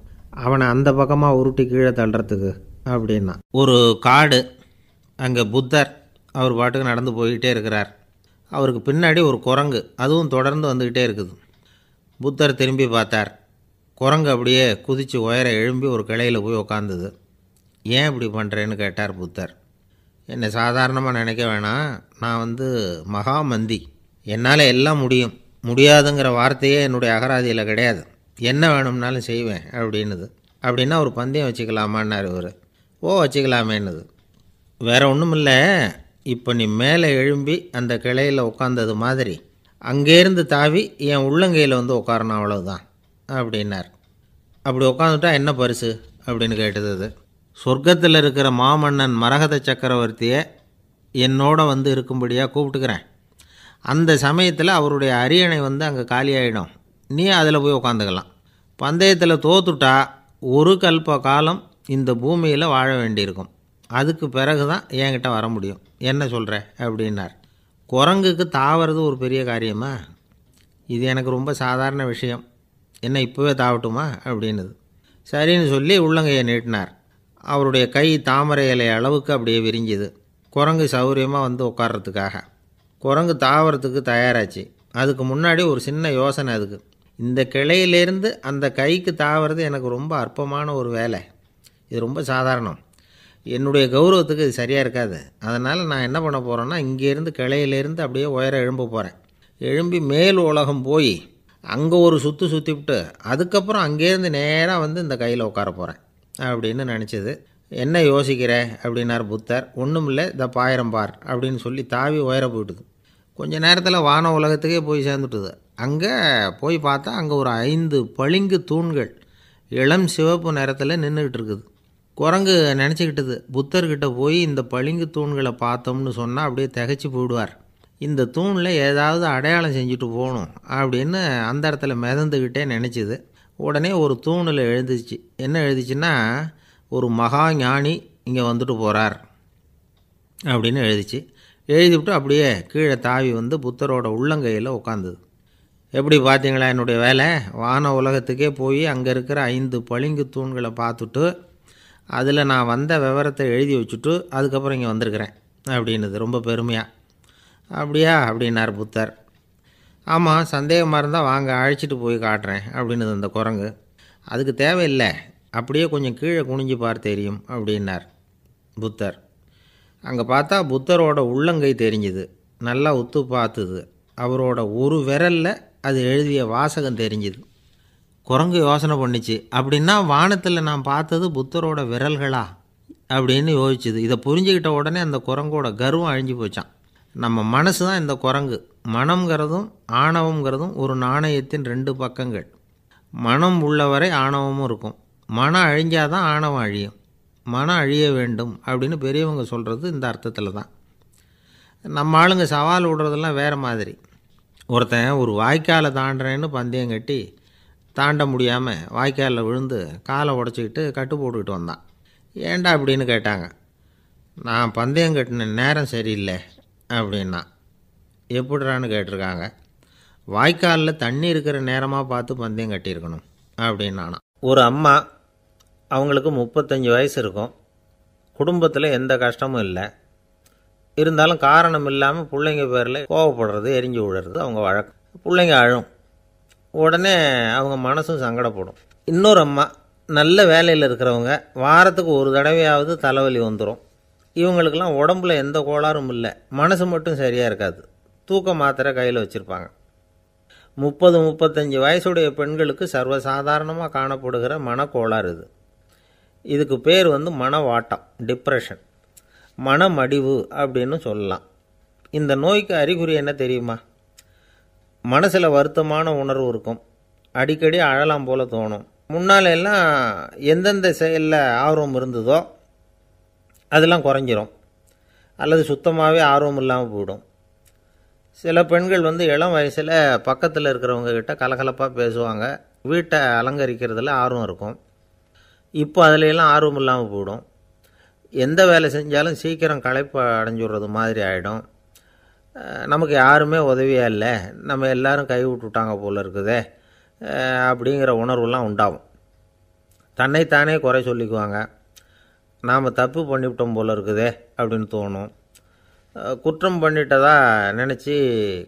அவனை அந்த பக்கமாக உருட்டி கீழே தள்ளுறதுக்கு அப்படின்னா. ஒரு காடு, அங்கே புத்தர் அவர் பாட்டுக்கு நடந்து போய்கிட்டே இருக்கிறார். அவருக்கு பின்னாடி ஒரு குரங்கு, அதுவும் தொடர்ந்து வந்துக்கிட்டே இருக்குது. புத்தர் திரும்பி பார்த்தார். குரங்கு அப்படியே குதித்து உயர எழும்பி ஒரு கிளையில் போய் உக்காந்துது. ஏன் இப்படி பண்ணுறேன்னு கேட்டார் புத்தர். என்னை சாதாரணமாக நினைக்க வேணாம், நான் மகாமந்தி, என்னால் எல்லாம் முடியும், முடியாதுங்கிற வார்த்தையே என்னுடைய அகராதியில் கிடையாது, என்ன வேணும்னாலும் செய்வேன் அப்படின்னுது. அப்படின்னா ஒரு பந்தயம் வச்சுக்கலாமான்னார் இவர். ஓ வச்சுக்கலாமேன்னுது. வேறு ஒன்றும் இல்லை, இப்போ நீ மேலே எழும்பி அந்த கிளையில் உட்காந்தது மாதிரி அங்கேருந்து தாவி என் உள்ளங்கையில் உட்காரணும், அவ்வளவுதான் அப்படின்னார். அப்படி உட்காந்துட்டா என்ன பரிசு அப்படின்னு கேட்டது. அது சொர்க்கத்தில் இருக்கிற மாமன்னன் மரகத சக்கரவர்த்தியை என்னோட இருக்கும்படியாக கூப்பிட்டுக்கிறேன். அந்த சமயத்தில் அவருடைய அரியணை அங்கே காலியாகிடும், நீ அதில் போய் உட்காந்துக்கலாம். பந்தயத்தில் தோத்துட்டா ஒரு கல்ப காலம் இந்த பூமியில் வாழ வேண்டியிருக்கும், அதுக்கு பிறகு தான் என்கிட்ட வர முடியும், என்ன சொல்கிற அப்படின்னார். குரங்குக்கு தாவறது ஒரு பெரிய காரியமா? இது எனக்கு ரொம்ப சாதாரண விஷயம், என்ன இப்போவே தாவட்டுமா அப்படின்னுது. சரின்னு சொல்லி உள்ளங்கையை நீட்டினார். அவருடைய கை தாமரை இலை அளவுக்கு அப்படியே விரிஞ்சுது. குரங்கு சௌகரியமாக உட்கார்றதுக்காக. குரங்கு தாவறதுக்கு தயாராச்சு. அதுக்கு முன்னாடி ஒரு சின்ன யோசனை. அதுக்கு இந்த கிளையிலேருந்து அந்த கைக்கு தாவறது எனக்கு ரொம்ப அற்பமான ஒரு வேலை. இது ரொம்ப சாதாரணம். என்னுடைய கௌரவத்துக்கு இது சரியாக இருக்காது. அதனால் நான் என்ன பண்ண போகிறேன்னா, இங்கேருந்து கிளையிலேருந்து அப்படியே உயர எழும்ப போகிறேன். எழும்பி மேல் உலகம் போய் அங்கே ஒரு சுற்றிவிட்டு அதுக்கப்புறம் அங்கேருந்து நேராக வந்து இந்த கையில் உட்கார போகிறேன் அப்படின்னு நினச்சிது. என்ன யோசிக்கிற அப்படின்னார் புத்தர். ஒன்றும் இல்லை, இந்த பாயிரம் பார் அப்படின்னு சொல்லி தாவி உயர போயிட்டுது. கொஞ்ச நேரத்தில் வான உலகத்துக்கே போய் சேர்ந்துட்டுது. அங்கே போய் பார்த்தா அங்கே ஒரு 5 பளிங்கு தூண்கள் இளம் சிவப்பு நிறத்தில் நின்றுக்கிட்டு இருக்குது. குரங்கு நினச்சிக்கிட்டது, புத்தர்கிட்ட போய் இந்த பளிங்கு தூண்களை பார்த்தோம்னு சொன்னால் அப்படியே திகைச்சி போயிடுவார், இந்த தூணில் ஏதாவது அடையாளம் செஞ்சுட்டு போகணும் அப்படின்னு அந்த இடத்துல மிதந்துக்கிட்டே நினச்சிது. உடனே ஒரு தூணில் எழுதிச்சு. என்ன எழுதிச்சுன்னா, ஒரு மகா ஞானி இங்கே வந்துட்டு போகிறார் அப்படின்னு எழுதிச்சு. எழுதிவிட்டு அப்படியே கீழே தாவி வந்து புத்தரோட உள்ளங்கையில் உட்காந்துது. எப்படி பார்த்தீங்களா என்னுடைய வேலை? வான உலகத்துக்கே போய் அங்கே இருக்கிற 5 பளிங்கு தூண்களை பார்த்துட்டு அதில் நான் வந்த விவரத்தை எழுதி வச்சுட்டு அதுக்கப்புறம் இங்கே வந்திருக்கிறேன் அப்படின்னுது ரொம்ப பெருமையாக. அப்படியா அப்படின்னார் புத்தர். ஆமாம், சந்தேகமாக இருந்தால் வாங்க அழைச்சிட்டு போய் காட்டுறேன் அப்படின்னுது அந்த குரங்கு. அதுக்கு தேவையில்லை, அப்படியே கொஞ்சம் கீழே குனிஞ்சு பார் தெரியும் அப்படின்னார் புத்தர். அங்கே பார்த்தா புத்தரோட உள்ளங்கை தெரிஞ்சுது. நல்லா உத்து பார்த்துது. அவரோட ஒரு விரலில் அது எழுதிய வாசகம் தெரிஞ்சுது. குரங்கு யோசனை பண்ணிச்சு, அப்படின்னா வானத்தில் நான் பார்த்தது புத்தரோட விரல்களா அப்படின்னு யோசிச்சுது. இதை புரிஞ்சுக்கிட்ட உடனே அந்த குரங்கோட கர்வம் அழிஞ்சு போச்சான். நம்ம மனசு தான் இந்த குரங்கு. மனம்ங்கிறதும் ஆணவங்கிறதும் ஒரு நாணயத்தின் 2 பக்கங்கள். மனம் உள்ளவரை ஆணவமும் இருக்கும். மனம் அழிஞ்சாதான் ஆணவம் அழியும். மனம் அழிய வேண்டும் அப்படின்னு பெரியவங்க சொல்கிறது இந்த அர்த்தத்தில் தான். நம்ம ஆளுங்க சவால் விடுறதெல்லாம் வேறு மாதிரி. ஒருத்தன் ஒரு வாய்க்காலை தாண்டுறேன்னு பந்தயம் கட்டி தாண்ட முடியாமல் வாய்க்காலில் விழுந்து காலை உடச்சிக்கிட்டு கட்டு போட்டுக்கிட்டு வந்தான். ஏண்டா அப்படின்னு கேட்டாங்க. நான் பந்தயம் கட்டின நேரம் சரியில்லை அப்படின்னா. எப்படிறான்னு கேட்டிருக்காங்க. வாய்க்காலில் தண்ணி இருக்கிற நேரமாக பார்த்து பந்தயம் கட்டியிருக்கணும் அப்படின்னானா. ஒரு அம்மா, அவங்களுக்கு 35 வயசு இருக்கும். குடும்பத்தில் எந்த கஷ்டமும் இல்லை. இருந்தாலும் காரணம் இல்லாமல் பிள்ளைங்க பேரில் கோவப்படுறது, எரிஞ்சு விடுறது அவங்க வழக்கம். பிள்ளைங்க அழும். உடனே அவங்க மனசும் சங்கடப்படும். இன்னொரு அம்மா, நல்ல வேலையில் இருக்கிறவங்க, வாரத்துக்கு ஒரு தடவையாவது தலைவலி வந்துடும். இவங்களுக்கெல்லாம் உடம்புல எந்த கோளாறும் இல்லை, மனசு மட்டும் சரியாக இருக்காது. தூக்க மாத்திரை கையில் வச்சுருப்பாங்க. 30-35 வயசுடைய பெண்களுக்கு சர்வசாதாரணமாக காணப்படுகிற மனக்கோளாறு இது. இதுக்கு பேர் மனவாட்டம், டிப்ரெஷன், மனமடிவு அப்படின்னு சொல்லலாம். இந்த நோய்க்கு அறிகுறி என்ன தெரியுமா? மனசில் வருத்தமான உணர்வு இருக்கும். அடிக்கடி அழலாம் போல தோணும். முன்னால் எல்லாம் எந்தெந்த செயலில் ஆர்வம் இருந்ததோ அதெல்லாம் குறைஞ்சிரும், அல்லது சுத்தமாகவே ஆர்வம் இல்லாமல் போயிடும். சில பெண்கள் இளம் வயசில் பக்கத்தில் இருக்கிறவங்க கிட்ட கலகலப்பாக பேசுவாங்க. வீட்டை அலங்கரிக்கிறதுல ஆர்வம் இருக்கும். இப்போ அதிலெல்லாம் ஆர்வம் இல்லாமல் போயிடும். எந்த வேலை செஞ்சாலும் சீக்கிரம் களைப்பு அடைஞ்சுடுறது மாதிரி ஆகிடும். நமக்கு யாருமே உதவியாக இல்லை, நம்ம எல்லாரும் கை விட்டுட்டாங்க போல் இருக்குதே அப்படிங்கிற உணர்வுலாம் உண்டாகும். தன்னைத்தானே குறை சொல்லிக்குவாங்க. நாம் தப்பு பண்ணிவிட்டோம் போல் இருக்குதே அப்படின்னு தோணும். குற்றம் பண்ணிட்டதா நினச்சி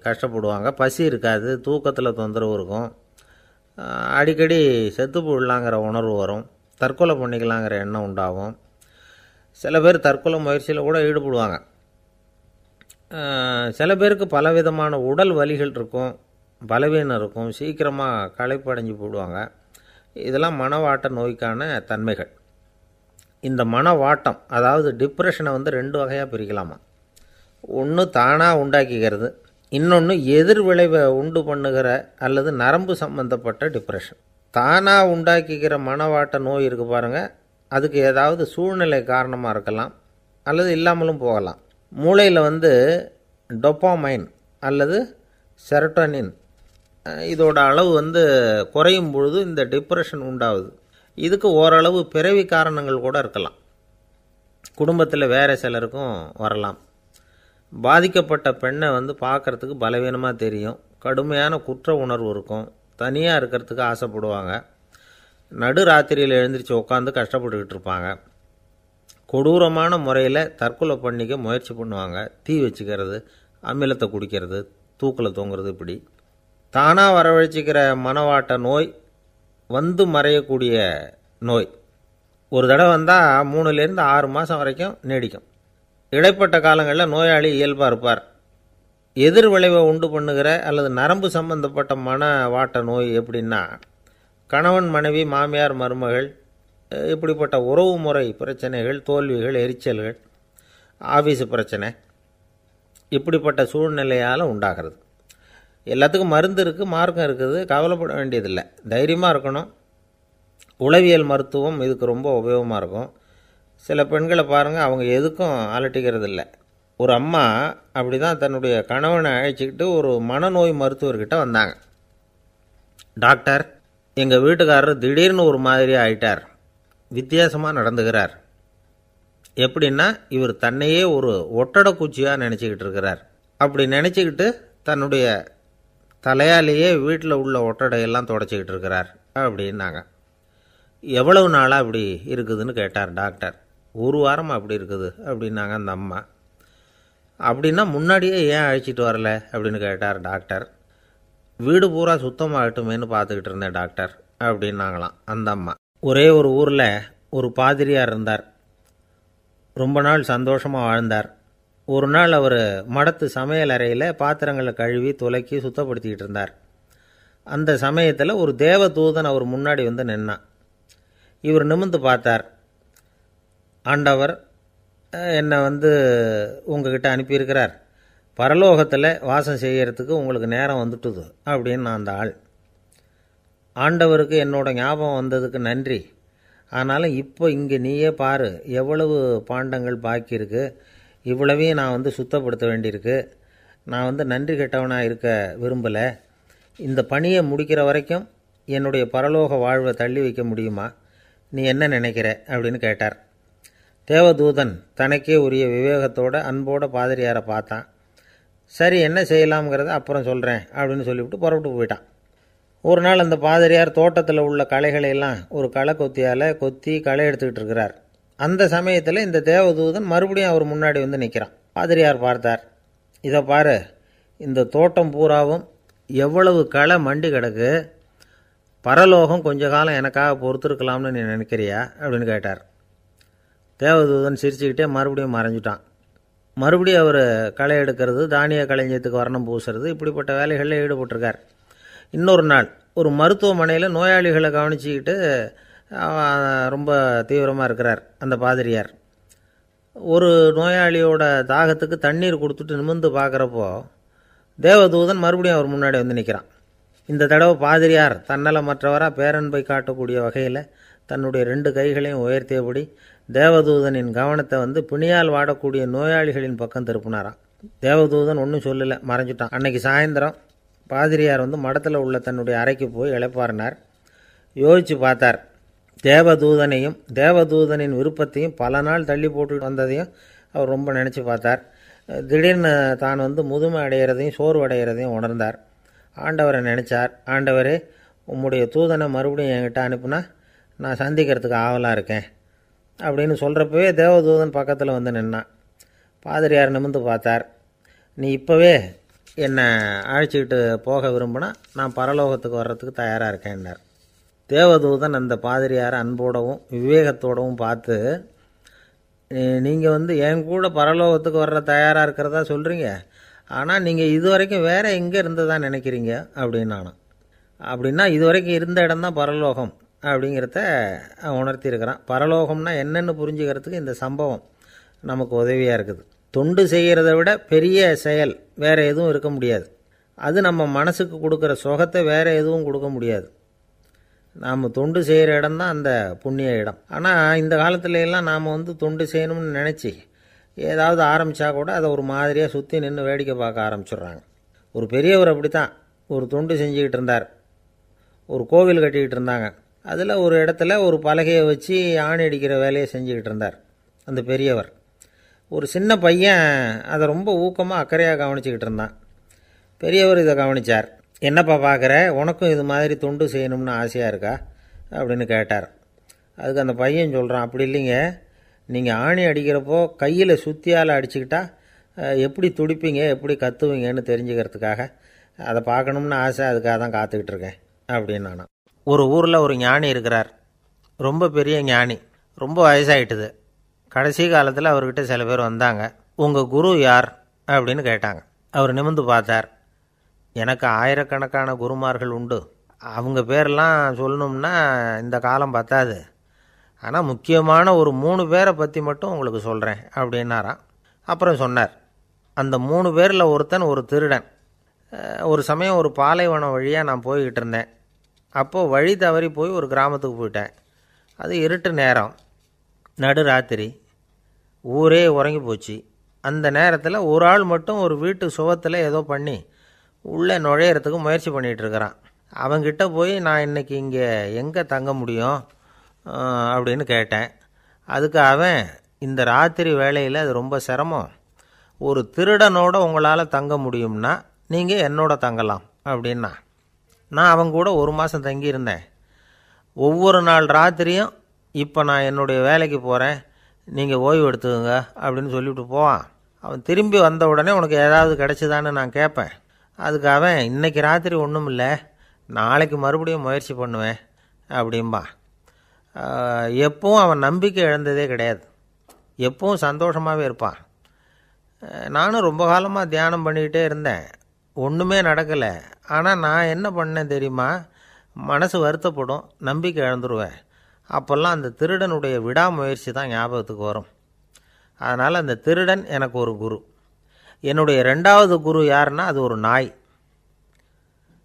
கஷ்டப்படுவாங்க. பசி இருக்காது, தூக்கத்தில் தொந்தரவு இருக்கும். அடிக்கடி செத்து போடலாங்கிற உணர்வு வரும். தற்கொலை பண்ணிக்கலாங்கிற எண்ணம் உண்டாகும். சில பேர் தற்கொலை முயற்சியில் கூட ஈடுபடுவாங்க. சில பேருக்கு பலவிதமான உடல் வலிகள் இருக்கும், பலவீனம் இருக்கும், சீக்கிரமாக களைப்படைஞ்சு போடுவாங்க. இதெல்லாம் மனவாட்ட நோய்க்கான தன்மைகள். இந்த மனவாட்டம், அதாவது டிப்ரெஷனை 2 வகையாக பிரிக்கலாமா. ஒன்று தானாக உண்டாக்கிக்கிறது, இன்னொன்று எதிர் விளைவை உண்டு பண்ணுகிற அல்லது நரம்பு சம்பந்தப்பட்ட டிப்ரெஷன். தானாக உண்டாக்கிக்கிற மனவாட்ட நோய் இருக்குது பாருங்கள், அதுக்கு ஏதாவது சூழ்நிலை காரணமாக இருக்கலாம், அல்லது இல்லாமலும் போகலாம். மூளையில் டொப்பாமைன் அல்லது செரோட்டோனின் இதோட அளவு குறையும் பொழுது இந்த டிப்ரெஷன் உண்டாகுது. இதுக்கு ஓரளவு பிறவி காரணங்கள் கூட இருக்கலாம். குடும்பத்தில் வேறு சிலருக்கும் வரலாம். பாதிக்கப்பட்ட பெண்ணை பார்க்குறதுக்கு பலவீனமாக தெரியும். கடுமையான குற்ற உணர்வு இருக்கும். தனியாக இருக்கிறதுக்கு ஆசைப்படுவாங்க. நடு ராத்திரியில் எழுந்திரிச்சு உட்காந்து கஷ்டப்பட்டுக்கிட்டு இருப்பாங்க. கொடூரமான முறையில் தற்கொலை பண்ணிக்க முயற்சி பண்ணுவாங்க. தீ வச்சுக்கிறது, அமிலத்தை குடிக்கிறது, தூக்கில் தொங்குறது. இப்படி தானாக வரவழைச்சிக்கிற மனவாட்ட நோய் வந்து மறையக்கூடிய நோய். ஒரு தடவை வந்தால் 3லேருந்து 6 மாதம் வரைக்கும் நீடிக்கும். இடைப்பட்ட காலங்களில் நோயாளி இயல்பாக இருப்பார். எதிர் விளைவை உண்டு பண்ணுகிற அல்லது நரம்பு சம்பந்தப்பட்ட மனவாட்ட நோய் எப்படின்னா, கணவன் மனைவி மாமியார் மருமகள் இப்படிப்பட்ட உறவு முறை பிரச்சனைகள், தோல்விகள், எரிச்சல்கள், ஆஃபீஸு பிரச்சனை, இப்படிப்பட்ட சூழ்நிலையால் உண்டாகிறது. எல்லாத்துக்கும் மருந்து இருக்குது, மார்க்கம் இருக்குது, கவலைப்பட வேண்டியதில்லை, தைரியமாக இருக்கணும். உளவியல் மருத்துவம் இதுக்கு ரொம்ப உபயோகமாக இருக்கும். சில பெண்களை பாருங்கள், அவங்க எதுக்கும் அலட்டிக்கிறது இல்லை. ஒரு அம்மா அப்படி தான் தன்னுடைய கணவனை அழைச்சிக்கிட்டு ஒரு மனநோய் மருத்துவர்கிட்ட வந்தாங்க. டாக்டர், எங்கள் வீட்டுக்காரர் திடீர்னு ஒரு மாதிரி ஆயிட்டார், வித்தியாசமாக நடந்துகிறார். எப்படின்னா, இவர் தன்னையே ஒரு ஒட்டடை குச்சியாக நினச்சிக்கிட்டு இருக்கிறார். அப்படி நினச்சிக்கிட்டு தன்னுடைய தலையாலேயே வீட்டில் உள்ள ஒட்டடையெல்லாம் தொடச்சிக்கிட்டு இருக்கிறார் அப்படின்னாங்க. எவ்வளவு நாளாக அப்படி இருக்குதுன்னு கேட்டார் டாக்டர். 1 வாரமாக அப்படி இருக்குது அப்படின்னாங்க அந்த அம்மா. அப்படின்னா முன்னாடியே ஏன் அழைச்சிட்டு வரல அப்படின்னு கேட்டார் டாக்டர். வீடு பூரா சுத்தமாகட்டுமேனு பார்த்துக்கிட்டு இருந்தேன் டாக்டர் அப்படின்னாங்களாம் அந்த அம்மா. ஒரே ஒரு ஊரில் ஒரு பாதிரியார் இருந்தார். ரொம்ப நாள் சந்தோஷமாக வாழ்ந்தார். ஒரு நாள் அவர் மடத்து சமையல் அறையில் பாத்திரங்களை கழுவி துலக்கி சுத்தப்படுத்திக்கிட்டு இருந்தார். அந்த சமயத்தில் ஒரு தேவதூதன் அவர் முன்னாடி வந்து நின்னான். இவர் நிமிர்ந்து பார்த்தார். ஆண்டவர் என்னை உங்ககிட்ட அனுப்பியிருக்கிறார், பரலோகத்தில் வாசம் செய்யறதுக்கு உங்களுக்கு நேரம் வந்துட்டுது அப்படின்னு அந்த ஆள். ஆண்டவருக்கு என்னோட ஞாபகம் வந்ததுக்கு நன்றி. ஆனாலும் இப்போ இங்கே நீயே பாரு, எவ்வளவு பாண்டங்கள் பாக்கி இருக்கு, இவ்வளவையும் நான் சுத்தப்படுத்த வேண்டியிருக்கு. நான் நன்றி கெட்டவனாக இருக்க விரும்பலை. இந்த பணியை முடிக்கிற வரைக்கும் என்னுடைய பரலோக வாழ்வை தள்ளி வைக்க முடியுமா? நீ என்ன நினைக்கிற அப்படின்னு கேட்டார். தேவதூதன் தனக்கே உரிய விவேகத்தோட அன்போட பாதிரியாரை பார்த்தான். சரி, என்ன செய்யலாம்ங்கிறத அப்புறம் சொல்கிறேன் அப்படின்னு சொல்லிவிட்டு புறப்பட்டு போயிட்டான். ஒரு நாள் அந்த பாதிரியார் தோட்டத்தில் உள்ள களைகளை எல்லாம் ஒரு களை கொத்தியால் கொத்தி களை எடுத்துக்கிட்டு இருக்கிறார். அந்த சமயத்தில் இந்த தேவதூதன் மறுபடியும் அவர் முன்னாடி நிற்கிறான். பாதிரியார் பார்த்தார். இதை பாரு, இந்த தோட்டம் பூராவும் எவ்வளவு களை மண்டி கிடக்கு, பரலோகம் கொஞ்ச காலம் எனக்காக பொறுத்திருக்கலாம்னு நீ நினைக்கிறியா அப்படின்னு கேட்டார். தேவதூதன் சிரிச்சுக்கிட்டே மறுபடியும் மறைஞ்சிட்டான். மறுபடியும் அவர் களை எடுக்கிறது, தானிய களஞ்சியத்துக்கு வர்ணம் பூசுறது, இப்படிப்பட்ட வேலைகளில் ஈடுபட்டிருக்கார். இன்னொரு நாள் ஒரு மருத்துவமனையில் நோயாளிகளை கவனிச்சிக்கிட்டு ரொம்ப தீவிரமாக இருக்கிறார் அந்த பாதிரியார். ஒரு நோயாளியோட தாகத்துக்கு தண்ணீர் கொடுத்துட்டு நிமிர்ந்து பார்க்குறப்போ தேவதூதன் மறுபடியும் அவர் முன்னாடி நிற்கிறான். இந்த தடவை பாதிரியார் தன்னலமற்றவராக பேரன்பை காட்டக்கூடிய வகையில் தன்னுடைய 2 கைகளையும் உயர்த்தியபடி தேவதூதனின் கவனத்தை பிணியால் வாடக்கூடிய நோயாளிகளின் பக்கம் திருப்பினாராம். தேவதூதன் ஒன்றும் சொல்லலை, மறைஞ்சிட்டான். அன்னைக்கு சாயந்தரம் பாதிரியார் மடத்தில் உள்ள தன்னுடைய அறைக்கு போய் இளைப்பாறினார். யோசித்து பார்த்தார். தேவதூதனையும் தேவதூதனின் விருப்பத்தையும் பல நாள் தள்ளி போட்டு வந்ததையும் அவர் ரொம்ப நினச்சி பார்த்தார். திடீர்னு தான் முதுமை அடைகிறதையும் சோர்வு அடைகிறதையும் உணர்ந்தார். ஆண்டவரை நினச்சார். ஆண்டவரே, உம்முடைய தூதனை மறுபடியும் என்கிட்ட அனுப்புனா நான் சந்திக்கிறதுக்கு ஆவலாக இருக்கேன் அப்படின்னு சொல்கிறப்பவே தேவதூதன் பக்கத்தில் நின்னான். பாதிரியார் நிமிர்ந்து பார்த்தார். நீ இப்போவே என்னை அழைச்சிக்கிட்டு போக விரும்பினா நான் பரலோகத்துக்கு வர்றதுக்கு தயாராக இருக்கேன்னார். தேவதூதன் அந்த பாதிரியாரை அன்போடவும் விவேகத்தோடவும் பார்த்து, நீங்கள் என் கூட பரலோகத்துக்கு வர்ற தயாராக இருக்கிறதா சொல்கிறீங்க, ஆனால் நீங்கள் இதுவரைக்கும் வேறு எங்கே இருந்ததா நினைக்கிறீங்க அப்படின்னானா. அப்படின்னா இதுவரைக்கும் இருந்த இடம்தான் பரலோகம் அப்படிங்கிறத உணர்த்தியிருக்கிறான். பரலோகம்னா என்னென்னு புரிஞ்சுக்கிறதுக்கு இந்த சம்பவம் நமக்கு உதவியாக இருக்குது. தொண்டு செய்கிறத விட பெரிய செயல் வேறு எதுவும் இருக்க முடியாது. அது நம்ம மனசுக்கு கொடுக்குற சுகத்தை வேறு எதுவும் கொடுக்க முடியாது. நாம் தொண்டு செய்கிற இடம் தான் அந்த புண்ணிய இடம். ஆனால் இந்த காலத்துல எல்லாம் நாம் தொண்டு செய்யணும்னு நினச்சி ஏதாவது ஆரம்பித்தா கூட அதை ஒரு மாதிரியாக சுற்றி நின்று வேடிக்கை பார்க்க ஆரம்பிச்சிடுறாங்க. ஒரு பெரியவர் அப்படி தான் ஒரு தொண்டு செஞ்சுக்கிட்டு இருந்தார். ஒரு கோவில் கட்டிக்கிட்டு இருந்தாங்க. அதில் ஒரு இடத்துல ஒரு பலகையை வச்சு ஆணி அடிக்கிற வேலையை செஞ்சுக்கிட்டு இருந்தார் அந்த பெரியவர். ஒரு சின்ன பையன் அதை ரொம்ப ஊக்கமாக அக்கறையாக கவனிச்சிக்கிட்டு இருந்தான். பெரியவர் இதை கவனித்தார். என்னப்பா பார்க்குற, உனக்கும் இது மாதிரி தொண்டு செய்யணும்னு ஆசையாக இருக்கா அப்படின்னு கேட்டார். அதுக்கு அந்த பையன் சொல்கிறான், அப்படி இல்லைங்க, நீங்கள் ஆணி அடிக்கிறப்போ கையில் சுத்தியால் அடிச்சுக்கிட்டா எப்படி துடிப்பீங்க எப்படி கத்துவீங்கன்னு தெரிஞ்சுக்கிறதுக்காக அதை பார்க்கணும்னு ஆசை, அதுக்காக தான் காத்துக்கிட்டு இருக்கேன் அப்படின்னு நானும். ஒரு ஊரில் ஒரு ஞானி இருக்கிறார், ரொம்ப பெரிய ஞானி, ரொம்ப வயசாகிட்டுது. கடைசி காலத்தில் அவர்கிட்ட சில பேர் வந்தாங்க. உங்கள் குரு யார் அப்படின்னு கேட்டாங்க. அவர் நிமிர்ந்து பார்த்தார். எனக்கு ஆயிரக்கணக்கான குருமார்கள் உண்டு, அவங்க பேரெல்லாம் சொல்லணும்னா இந்த காலம் பத்தாது, ஆனால் முக்கியமான ஒரு 3 பேரை பற்றி மட்டும் உங்களுக்கு சொல்கிறேன் அப்படின்னாராம். அப்புறம் சொன்னார், அந்த 3 பேரில் ஒருத்தன் ஒரு திருடன். ஒரு சமயம் ஒரு பாலைவனம் வழியாக நான் போய்கிட்டு இருந்தேன். அப்போது வழி தவறி போய் ஒரு கிராமத்துக்கு போயிட்டேன். அது இருட்டு நேரம், நடுராத்திரி, ஊரே உறங்கி போச்சு. அந்த நேரத்தில் ஒரு ஆள் மட்டும் ஒரு வீட்டு சுவத்தில் ஏதோ பண்ணி உள்ளே நுழையிறதுக்கு முயற்சி பண்ணிகிட்ருக்கிறான். அவங்கிட்ட போய் நான் இன்றைக்கி இங்கே எங்கே தங்க முடியும் அப்படின்னு கேட்டேன். அதுக்கு அவன், இந்த ராத்திரி வேளையில் அது ரொம்ப சிரமம், ஒரு திருடனோட உங்களால் தங்க முடியும்னா நீங்கள் என்னோட தங்கலாம் அப்படின்னா. நான் அவங்க கூட 1 மாதம் தங்கியிருந்தேன். ஒவ்வொரு நாள் ராத்திரியும் இப்போ நான் என்னுடைய வேலைக்கு போகிறேன், நீங்கள் ஓய்வு எடுத்துக்கோங்க அப்படின்னு சொல்லிவிட்டு போவான். அவன் திரும்பி வந்த உடனே உனக்கு ஏதாவது கிடச்சிதான்னு நான் கேட்பேன். அதுக்கு அவன், இன்றைக்கி ராத்திரி ஒன்றும் இல்லை, நாளைக்கு மறுபடியும் முயற்சி பண்ணுவேன் அப்படின்பா. எப்பவும் அவன் நம்பிக்கை இழந்ததே கிடையாது, எப்பவும் சந்தோஷமாகவே இருப்பான். நானும் ரொம்ப காலமாக தியானம் பண்ணிக்கிட்டே இருந்தேன், ஒன்றுமே நடக்கலை. ஆனால் நான் என்ன பண்ணேன் தெரியுமா, மனசு வருத்தப்படும், நம்பிக்கை இழந்துருவேன். அப்போல்லாம் அந்த திருடனுடைய விடாமுயற்சி தான் ஞாபகத்துக்கு வரும். அதனால் அந்த திருடன் எனக்கு ஒரு குரு. என்னுடைய 2வது குரு யாருன்னா அது ஒரு நாய்.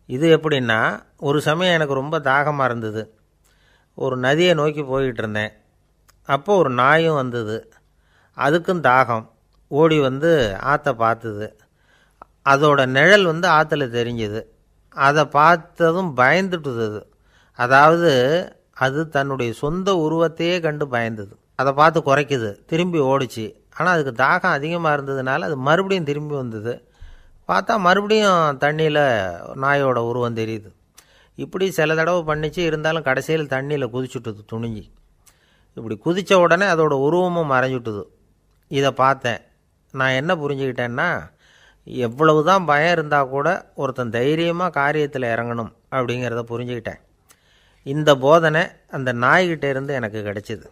இது எப்படின்னா, ஒரு சமயம் எனக்கு ரொம்ப தாகமாக இருந்தது. ஒரு நதியை நோக்கி போய்கிட்டு இருந்தேன். அப்போ ஒரு நாயும் வந்தது, அதுக்கும் தாகம். ஓடி வந்து ஆற்றை பார்த்துது. அதோட நிழல் வந்து ஆற்றுல தெரிஞ்சுது. அதை பார்த்ததும் பயந்துட்டுது. அதாவது அது தன்னுடைய சொந்த உருவத்தையே கண்டு பயந்தது. அதை பார்த்து குறைக்குது, திரும்பி ஓடிச்சு. ஆனால் அதுக்கு தாகம் அதிகமாக இருந்ததுனால அது மறுபடியும் திரும்பி வந்தது. பார்த்தா மறுபடியும் தண்ணியில் நாயோட உருவம் தெரியுது. இப்படி சில தடவை பண்ணிச்சு. இருந்தாலும் கடைசியில் தண்ணியில் குதிச்சுட்டுது துணிஞ்சி. இப்படி குதித்த உடனே அதோட உருவமும் மறைஞ்சுட்டுது. இதை பார்த்தேன். நான் என்ன புரிஞ்சுக்கிட்டேன்னா, எவ்வளவு தான் பயம் இருந்தால் கூட ஒருத்தன் தைரியமாக காரியத்தில் இறங்கணும் அப்படிங்கிறத புரிஞ்சுக்கிட்டேன். இந்த போதனை அந்த நாய்கிட்ட இருந்து எனக்கு கிடைச்சிது.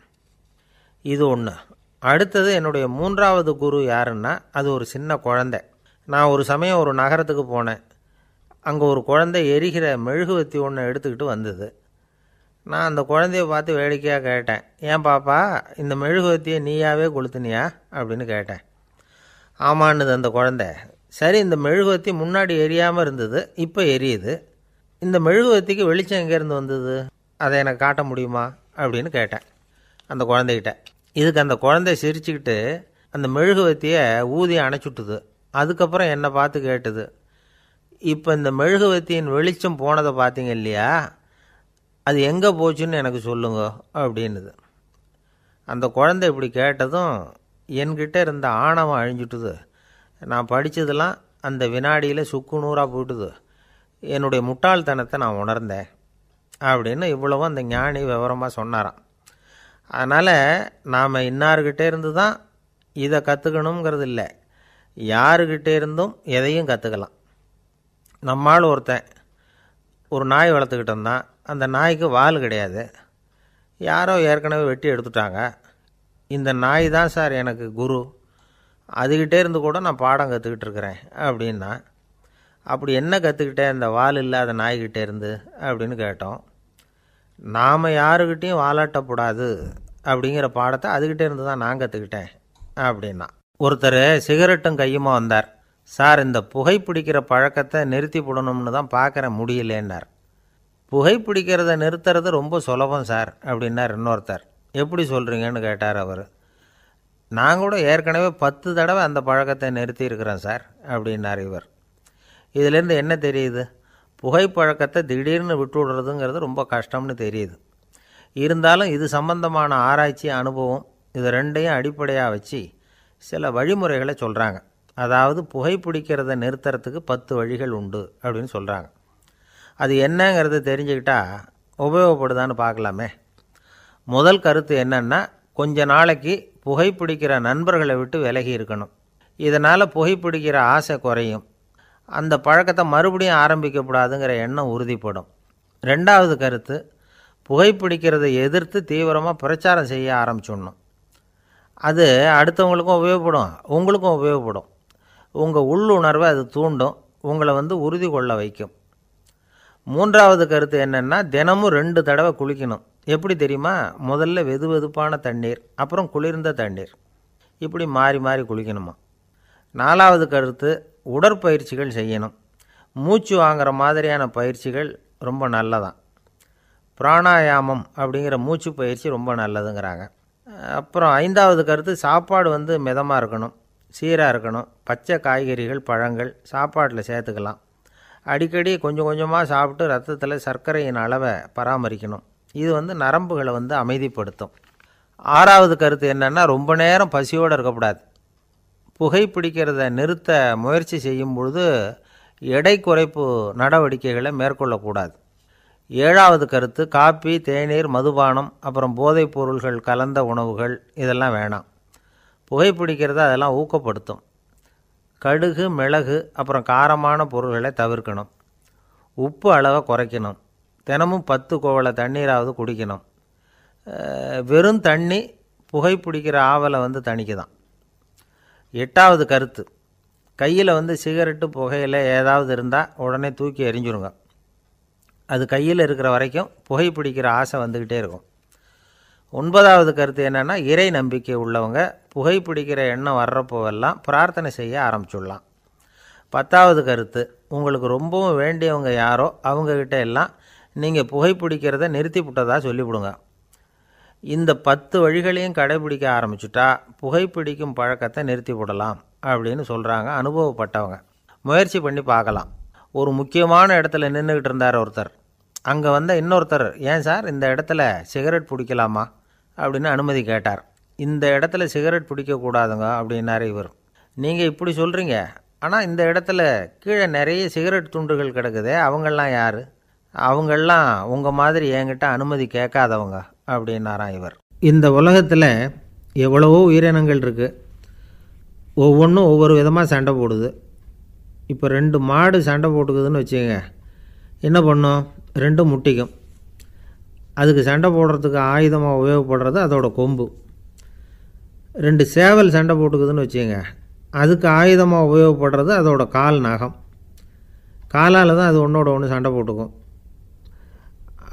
இது ஒன்று. அடுத்தது என்னுடைய 3வது குரு யாருன்னா அது ஒரு சின்ன குழந்தை. நான் ஒரு சமயம் ஒரு நகரத்துக்கு போனேன். அங்கே ஒரு குழந்தை எரிகிற மெழுகுவத்தி ஒன்று எடுத்துக்கிட்டு வந்தது. நான் அந்த குழந்தைய பார்த்து வேடிக்கையாக கேட்டேன், ஏன் பாப்பா, இந்த மெழுகுவத்தியை நீயாவே கொளுத்துனியா அப்படின்னு கேட்டேன். ஆமான்னுது அந்த குழந்தை. சரி, இந்த மெழுகுவத்தி முன்னாடி எரியாமல் இருந்தது, இப்போ எரியுது. இந்த மெழுகுவத்திக்கு வெளிச்சம் எங்கேருந்து வந்தது, அதை எனக்கு காட்ட முடியுமா அப்படின்னு கேட்டேன் அந்த குழந்தைகிட்ட. இதுக்கு அந்த குழந்தை சிரிச்சுக்கிட்டு அந்த மெழுகுவத்தியை ஊதி அணைச்சுட்டுது. அதுக்கப்புறம் என்னை பார்த்து கேட்டுது, இப்போ இந்த மெழுகுவத்தியின் வெளிச்சம் போனதை பார்த்தீங்க இல்லையா, அது எங்கே போச்சுன்னு எனக்கு சொல்லுங்க அப்படின்னுது. அந்த குழந்தை இப்படி கேட்டதும் என்கிட்ட இருந்த ஆணவம் அழிஞ்சுட்டுது. நான் படித்ததெல்லாம் அந்த வினாடியில் சுக்கு நூறாக போயிட்டுது. என்னுடைய முட்டாள்தனத்தை நான் உணர்ந்தேன் அப்படின்னு இவ்வளவும் அந்த ஞானி விவரமாக சொன்னாராம். அதனால் நாம் இன்னார்கிட்டே இருந்து தான் இதை கற்றுக்கணுங்கிறது இல்லை, யாருக்கிட்டே இருந்தும் எதையும் கற்றுக்கலாம். நம்மால் ஒருத்தன் ஒரு நாய் வளர்த்துக்கிட்டு இருந்தான். அந்த நாய்க்கு வால் கிடையாது, யாரோ ஏற்கனவே வெட்டி எடுத்துட்டாங்க. இந்த நாய் தான் சார் எனக்கு குரு, அதுக்கிட்டே இருந்து கூட நான் பாடம் கற்றுக்கிட்டு இருக்கிறேன் அப்படின்னா. அப்படி என்ன கற்றுக்கிட்டேன் இந்த வால் இல்லாத நாய்கிட்டே இருந்து அப்படின்னு கேட்டோம். நாம் யாருக்கிட்டையும் வாலாட்டக்கூடாது அப்படிங்கிற பாடத்தை அதுக்கிட்டே இருந்து தான் நான் கற்றுக்கிட்டேன் அப்படின்னா. ஒருத்தர் சிகரெட்டும் கையுமா வந்தார். சார், இந்த புகைப்பிடிக்கிற பழக்கத்தை நிறுத்தி போடணும்னு தான் பார்க்குறேன், முடியலேன்னார். புகைப்பிடிக்கிறத நிறுத்துறது ரொம்ப சுலபம் சார் அப்படின்னார் இன்னொருத்தர். எப்படி சொல்கிறீங்கன்னு கேட்டார் அவர். நான் கூட ஏற்கனவே 10 தடவை அந்த பழக்கத்தை நிறுத்தி இருக்கிறேன் சார் அப்படின்னார் இவர். இதிலேருந்து என்ன தெரியுது, புகைப்பழக்கத்தை திடீர்னு விட்டு விடுறதுங்கிறது ரொம்ப கஷ்டம்னு தெரியுது. இருந்தாலும் இது சம்பந்தமான ஆராய்ச்சி, அனுபவம், இது ரெண்டையும் அடிப்படையாக வச்சு சில வழிமுறைகளை சொல்கிறாங்க. அதாவது புகைப்பிடிக்கிறத நிறுத்துறதுக்கு 10 வழிகள் உண்டு அப்படின்னு சொல்கிறாங்க. அது என்னங்கிறத தெரிஞ்சுக்கிட்டா உபயோகப்படுதான்னு பார்க்கலாமே. முதல் கருத்து என்னன்னா, கொஞ்ச நாளைக்கு புகைப்பிடிக்கிற நண்பர்களை விட்டு விலகி இருக்கணும். இதனால் புகைப்பிடிக்கிற ஆசை குறையும். அந்த பழக்கத்தை மறுபடியும் ஆரம்பிக்கக்கூடாதுங்கிற எண்ணம் உறுதிப்படும். ரெண்டாவது கருத்து, புகைப்பிடிக்கிறதை எதிர்த்து தீவிரமாக பிரச்சாரம் செய்ய ஆரம்பிச்சிடணும். அது அடுத்தவங்களுக்கும் உபயோகப்படும், உங்களுக்கும் உபயோகப்படும். உங்கள் உள்ளுணர்வை அது தூண்டும், உங்களை உறுதி கொள்ள வைக்கும். மூன்றாவது கருத்து என்னென்னா, தினமும் 2 தடவை குளிக்கணும். எப்படி தெரியுமா? முதல்ல வெது வெதுப்பான தண்ணீர், அப்புறம் குளிர்ந்த தண்ணீர், இப்படி மாறி மாறி குளிக்கணுமா. நாலாவது கருத்து, உடற்பயிற்சிகள் செய்யணும். மூச்சு வாங்குற மாதிரியான பயிற்சிகள் ரொம்ப நல்லதான். பிராணாயாமம் அப்படிங்கிற மூச்சு பயிற்சி ரொம்ப நல்லதுங்கிறாங்க. அப்புறம் ஐந்தாவது கருத்து, சாப்பாடு மிதமாக இருக்கணும், சீராக இருக்கணும். பச்சை காய்கறிகள், பழங்கள் சாப்பாட்டில் சேர்த்துக்கலாம். அடிக்கடி கொஞ்சம் கொஞ்சமாக சாப்பிட்டு ரத்தத்தில் சர்க்கரையின் அளவை பராமரிக்கணும். இது நரம்புகளை அமைதிப்படுத்தும். ஆறாவது கருத்து என்னென்னா, ரொம்ப நேரம் பசியோடு இருக்கக்கூடாது. புகைப்பிடிக்கிறத நிறுத்த முயற்சி செய்யும் பொழுது எடை குறைப்பு நடவடிக்கைகளை மேற்கொள்ளக்கூடாது. ஏழாவது கருத்து, காப்பி, தேநீர், மதுபானம், அப்புறம் போதைப் பொருள்கள் கலந்த உணவுகள் இதெல்லாம் வேணாம். புகைப்பிடிக்கிறத அதெல்லாம் ஊக்கப்படுத்தும். கடுகு, மிளகு, அப்புறம் காரமான பொருள்களை தவிர்க்கணும். உப்பு அளவை குறைக்கணும். தினமும் 10 குவளை தண்ணீராவது குடிக்கணும். வெறும் தண்ணி புகைப்பிடிக்கிற ஆவலை தணிக்குதான். எட்டாவது கருத்து, கையில் சிகரெட்டு, புகையில ஏதாவது இருந்தால் உடனே தூக்கி எறிஞ்சிருங்க. அது கையில் இருக்கிற வரைக்கும் புகைப்பிடிக்கிற ஆசை வந்துக்கிட்டே இருக்கும். 9வது கருத்து என்னென்னா, இறை நம்பிக்கை உள்ளவங்க புகைப்பிடிக்கிற எண்ணம் வர்றப்போவெல்லாம் பிரார்த்தனை செய்ய ஆரம்பிச்சுடலாம். 10வது கருத்து, உங்களுக்கு ரொம்பவும் வேண்டியவங்க யாரோ அவங்கக்கிட்ட எல்லாம் நீங்கள் புகைப்பிடிக்கிறத நிறுத்தி விட்டதாக சொல்லிவிடுங்க. இந்த 10 வழிகளையும் கடைபிடிக்க ஆரம்பிச்சுட்டா புகைப்பிடிக்கும் பழக்கத்தை நிறுத்தி விடலாம் அப்படின்னு சொல்கிறாங்க அனுபவப்பட்டவங்க. முயற்சி பண்ணி பார்க்கலாம். ஒரு முக்கியமான இடத்துல நின்றுக்கிட்டு இருந்தார் ஒருத்தர். அங்கே இன்னொருத்தர், ஏன் சார் இந்த இடத்துல சிகரெட் பிடிக்கலாமா அப்படின்னு அனுமதி கேட்டார். இந்த இடத்துல சிகரெட் பிடிக்கக்கூடாதுங்க அப்படின்னாரு இவர். நீங்கள் இப்படி சொல்கிறீங்க, ஆனால் இந்த இடத்துல கீழே நிறைய சிகரெட் துண்டுகள் கிடக்குதே, அவங்கெல்லாம் யார்? அவங்கெல்லாம் உங்கள் மாதிரி என்கிட்ட அனுமதி கேட்காதவங்க அப்படின்னாராம் இவர். இந்த உலகத்தில் எவ்வளவோ உயிரினங்கள் இருக்குது. ஒவ்வொன்றும் ஒவ்வொரு விதமாக சண்டை போடுது. இப்போ 2 மாடு சண்டை போட்டுக்குதுன்னு வச்சுக்கோங்க, என்ன பண்ணும்? 2 முட்டிக்கும். அதுக்கு சண்டை போடுறதுக்கு ஆயுதமாக உபயோகப்படுறது அதோட கொம்பு. 2 சேவல் சண்டை போட்டுக்குதுன்னு வச்சுக்கோங்க, அதுக்கு ஆயுதமாக உபயோகப்படுறது அதோட கால் நகம். காலால் தான் அது ஒன்றோட ஒன்று சண்டை போட்டுக்கும்.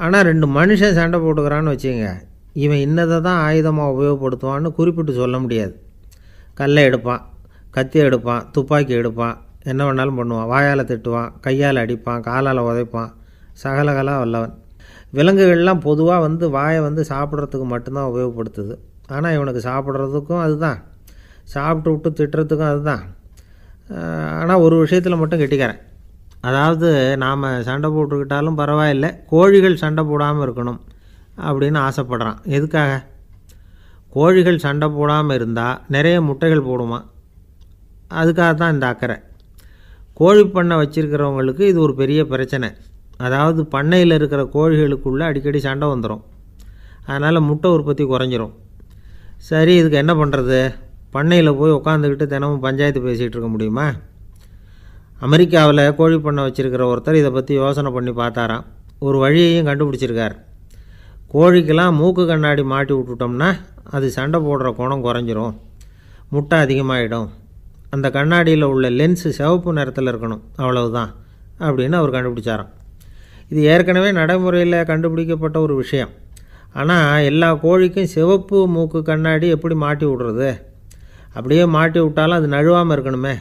ஆனால் 2 மனுஷன் சண்டை போட்டுக்கிறான்னு வச்சுக்கோங்க, இவன் இன்னதை தான் ஆயுதமாக உபயோகப்படுத்துவான்னு குறிப்பிட்டு சொல்ல முடியாது. கல்லை எடுப்பான், கத்தி எடுப்பான், துப்பாக்கி எடுப்பான், என்ன வேணாலும் பண்ணுவான். வாயால் திட்டுவான், கையால் அடிப்பான், காலால் உதைப்பான், சகலகலாக வல்லவன். விலங்குகள்லாம் பொதுவாக வாயை சாப்பிட்றதுக்கு மட்டும்தான் உபயோகப்படுத்துது. ஆனால் இவனுக்கு சாப்பிட்றதுக்கும் அதுதான், சாப்பிட்டு விட்டு திட்டுறதுக்கும் அதுதான். ஆனால் ஒரு விஷயத்தில் மட்டும் கெட்டிக்கிறேன். அதாவது நாம் சண்டை போட்டுக்கிட்டாலும் பரவாயில்லை, கோழிகள் சண்டை போடாமல் இருக்கணும் அப்படின்னு ஆசைப்படுறான். எதுக்காக? கோழிகள் சண்டை போடாமல் இருந்தால் நிறைய முட்டைகள் போடுமா, அதுக்காக தான் இந்த அக்கறை. கோழி பண்ணை வச்சுருக்கிறவங்களுக்கு இது ஒரு பெரிய பிரச்சனை. அதாவது பண்ணையில் இருக்கிற கோழிகளுக்குள்ளே அடிக்கடி சண்டை வந்துடும். அதனால் முட்டை உற்பத்தி குறைஞ்சிரும். சரி, இதுக்கு என்ன பண்ணுறது? பண்ணையில் போய் உட்காந்துக்கிட்டு தினமும் பஞ்சாயத்து பேசிகிட்டு இருக்க முடியுமா? அமெரிக்காவில் கோழி பண்ணை வச்சுருக்கிற ஒருத்தர் இதை பற்றி யோசனை பண்ணி பார்த்தாராம். ஒரு வழியையும் கண்டுபிடிச்சிருக்கார். கோழிக்கெல்லாம் மூக்கு கண்ணாடி மாட்டி விட்டுட்டோம்னா அது சண்டை போடுற குணம் குறைஞ்சிரும், முட்டை அதிகமாகிடும். அந்த கண்ணாடியில் உள்ள லென்ஸு சிவப்பு நிறத்தில் இருக்கணும், அவ்வளவுதான் அப்படின்னு அவர் கண்டுபிடிச்சாராம். இது ஏற்கனவே நடைமுறையில் கண்டுபிடிக்கப்பட்ட ஒரு விஷயம். ஆனால் எல்லா கோழிக்கும் சிவப்பு மூக்கு கண்ணாடி எப்படி மாட்டி விடுறது? அப்படியே மாட்டி விட்டாலும் அது நழுவாமல் இருக்கணுமே.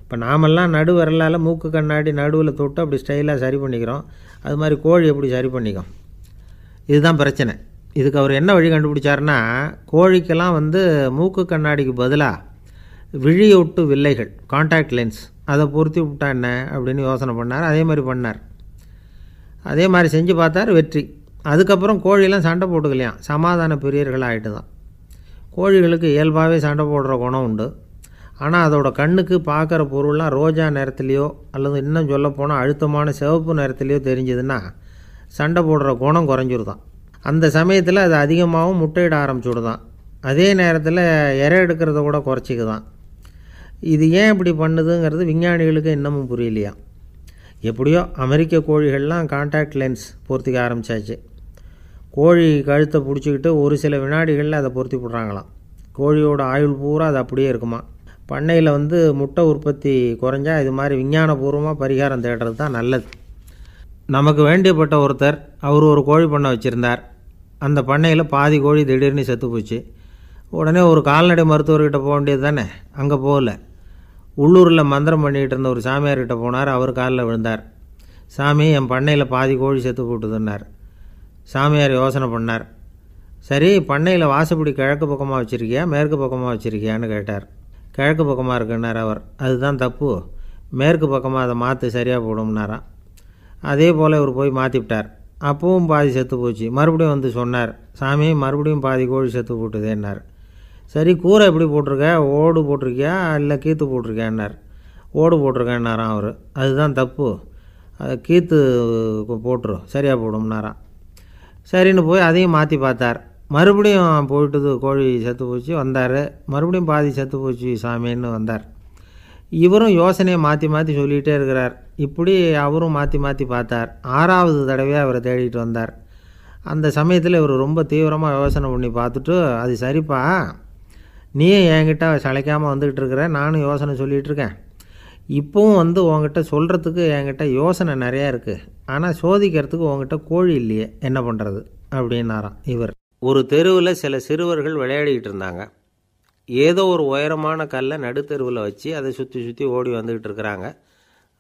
இப்போ நாமெல்லாம் நடு விரலால் மூக்கு கண்ணாடி நடுவில் தொட்டு அப்படி ஸ்டைலாக சரி பண்ணிக்கிறோம். அது மாதிரி கோழி எப்படி சரி பண்ணிக்கும்? இதுதான் பிரச்சனை. இதுக்கு அவர் என்ன வழி கண்டுபிடிச்சாருன்னா, கோழிக்கெல்லாம் மூக்கு கண்ணாடிக்கு பதிலாக விழியொட்டு வில்லைகள், கான்டாக்ட் லென்ஸ், அதை பொருத்தி விட்டா என்ன அப்படின்னு யோசனை பண்ணார். அதே மாதிரி பண்ணார். அதே மாதிரி செஞ்சு பார்த்தார், வெற்றி. அதுக்கப்புறம் கோழியெல்லாம் சண்டை போட்டுக்கலையாம், சமாதான பிரியர்கள் ஆகிட்டு தான். கோழிகளுக்கு இயல்பாகவே சண்டை போடுற குணம் உண்டு. ஆனால் அதோட கண்ணுக்கு பார்க்குற பொருள்லாம் ரோஜா நிறத்துலையோ அல்லது இன்னும் சொல்லப்போனால் அழுத்தமான சிவப்பு நிறத்துலையோ தெரிஞ்சதுன்னா சண்டை போடுற குணம் குறைஞ்சிருதான். அந்த சமயத்தில் அது அதிகமாகவும் முட்டையிட ஆரம்பிச்சுடுதான். அதே நேரத்தில் இறை எடுக்கிறத கூட குறைச்சிக்குதான். இது ஏன் இப்படி பண்ணுதுங்கிறது விஞ்ஞானிகளுக்கு இன்னமும் புரியலையா. எப்படியோ அமெரிக்க கோழிகள்லாம் கான்டாக்ட் லென்ஸ் பொருத்திக்க ஆரம்பித்தாச்சு. கோழி கழுத்தை பிடிச்சிக்கிட்டு ஒரு சில வினாடிகளில் அதை பொருத்தி போடுறாங்களாம். கோழியோட ஆயுள் பூரா அது அப்படியே இருக்குமா. பண்ணையில் முட்டை உற்பத்தி குறைஞ்சா இது மாதிரி விஞ்ஞானபூர்வமாக பரிகாரம் தேடுறது தான் நல்லது. நமக்கு வேண்டியப்பட்ட ஒருத்தர் அவர் ஒரு கோழி பண்ணை வச்சுருந்தார். அந்த பண்ணையில் பாதி கோழி திடீர்னு செத்து போச்சு. உடனே ஒரு கால்நடை மருத்துவர்கிட்ட போக வேண்டியது தானே. அங்கே போகல. உள்ளூரில் மந்திரம் பண்ணிகிட்டு இருந்த ஒரு சாமியார்கிட்ட போனார். அவர் காலில் விழுந்தார். சாமி, என் பண்ணையில் பாதி கோழி செத்து போட்டுதுன்னார். சாமியார் யோசனை பண்ணார். சரி, பண்ணையில் வாசப்படி கிழக்கு பக்கமாக வச்சுருக்கியா மேற்கு பக்கமாக வச்சுருக்கியான்னு கேட்டார். கிழக்கு பக்கமாக இருக்குன்னார் அவர். அதுதான் தப்பு, மேற்கு பக்கமாக அதை மாற்று சரியாக போடும்னாராம். அதே போல் இவர் போய் மாற்றிவிட்டார். அப்பவும் பாதி செத்து போச்சு. மறுபடியும் சொன்னார், சாமி மறுபடியும் பாதி கோழி செத்து போட்டுதேன்னார். சரி, கூரை எப்படி போட்டிருக்க, ஓடு போட்டிருக்கியா இல்லை கீத்து போட்டிருக்கியான்னார். ஓடு போட்டிருக்கேன்னாராம் அவர். அதுதான் தப்பு, அதை கீத்து போட்டுரும் சரியாக போடும்னாராம். சரின்னு போய் அதையும் மாற்றி பார்த்தார். மறுபடியும் போயிட்டுது, கோழி செத்து போச்சு. வந்தார். மறுபடியும் பாதி செத்து போச்சு சாமின்னு வந்தார். இவரும் யோசனையை மாற்றி மாற்றி சொல்லிகிட்டே இருக்கிறார். இப்படி அவரும் மாற்றி மாற்றி பார்த்தார். 6வது தடவையாக அவரை தேடிட்டு வந்தார். அந்த சமயத்தில் இவர் ரொம்ப தீவிரமாக யோசனை பண்ணி பார்த்துட்டு, அது சரிப்பா, நீயும் என்கிட்ட சளைக்காமல் வந்துக்கிட்டு இருக்கிற, நானும் யோசனை சொல்லிகிட்டு இருக்கேன். இப்போவும் உங்ககிட்ட சொல்கிறதுக்கு என்கிட்ட யோசனை நிறையா இருக்குது. ஆனால் சோதிக்கிறதுக்கு உங்ககிட்ட கோழி இல்லையே, என்ன பண்ணுறது அப்படின்னாராம் இவர். ஒரு தெருவில் சில சிறுவர்கள் விளையாடிக்கிட்டு இருந்தாங்க. ஏதோ ஒரு உயரமான கல்லை நடுத்தெருவில் வச்சு அதை சுற்றி சுற்றி ஓடி வந்துக்கிட்டு இருக்கிறாங்க.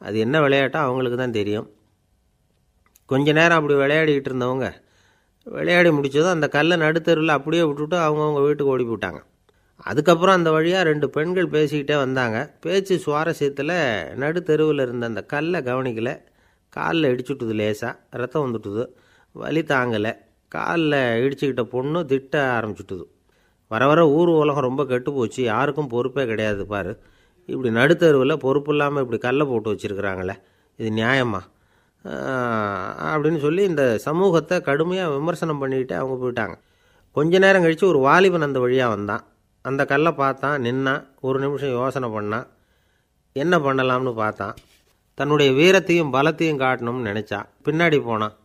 அது என்ன விளையாட்டோ அவங்களுக்கு தான் தெரியும். கொஞ்ச நேரம் அப்படி விளையாடிக்கிட்டு இருந்தவங்க விளையாடி முடித்ததும் அந்த கல்லை நடுத்தெருவில் அப்படியே விட்டுட்டு அவங்கவுங்க வீட்டுக்கு ஓடி போட்டாங்க. அதுக்கப்புறம் அந்த வழியாக 2 பெண்கள் பேசிக்கிட்டே வந்தாங்க. பேச்சு சுவாரஸ்யத்தில் நடுத்தெருவில் இருந்த அந்த கல்லை கவனிக்கலை. காலில் இடிச்சுட்டுது, லேசாக ரத்தம் வந்துட்டுது. வலி தாங்கலை. காலில் இடிச்சுக்கிட்ட பொண்ணு திட்ட ஆரம்பிச்சுட்டுது. வர வர ஊர் உலகம் ரொம்ப கெட்டு போச்சு, யாருக்கும் பொறுப்பே கிடையாது பாரு, இப்படி நடுத்தருவில் பொறுப்பு இல்லாமல் இப்படி கல்லை போட்டு வச்சுருக்குறாங்களே, இது நியாயமா அப்படின்னு சொல்லி இந்த சமூகத்தை கடுமையாக விமர்சனம் பண்ணிக்கிட்டு அவங்க போயிட்டாங்க. கொஞ்ச நேரம் கழித்து ஒரு வாலிபன் அந்த வழியாக வந்தான். அந்த கல்லை பார்த்தான், நின்னான். ஒரு நிமிஷம் யோசனை பண்ணான். என்ன பண்ணலாம்னு பார்த்தான். தன்னுடைய வீரத்தையும் பலத்தையும் காட்டணும்னு நினச்சான். பின்னாடி போனான்.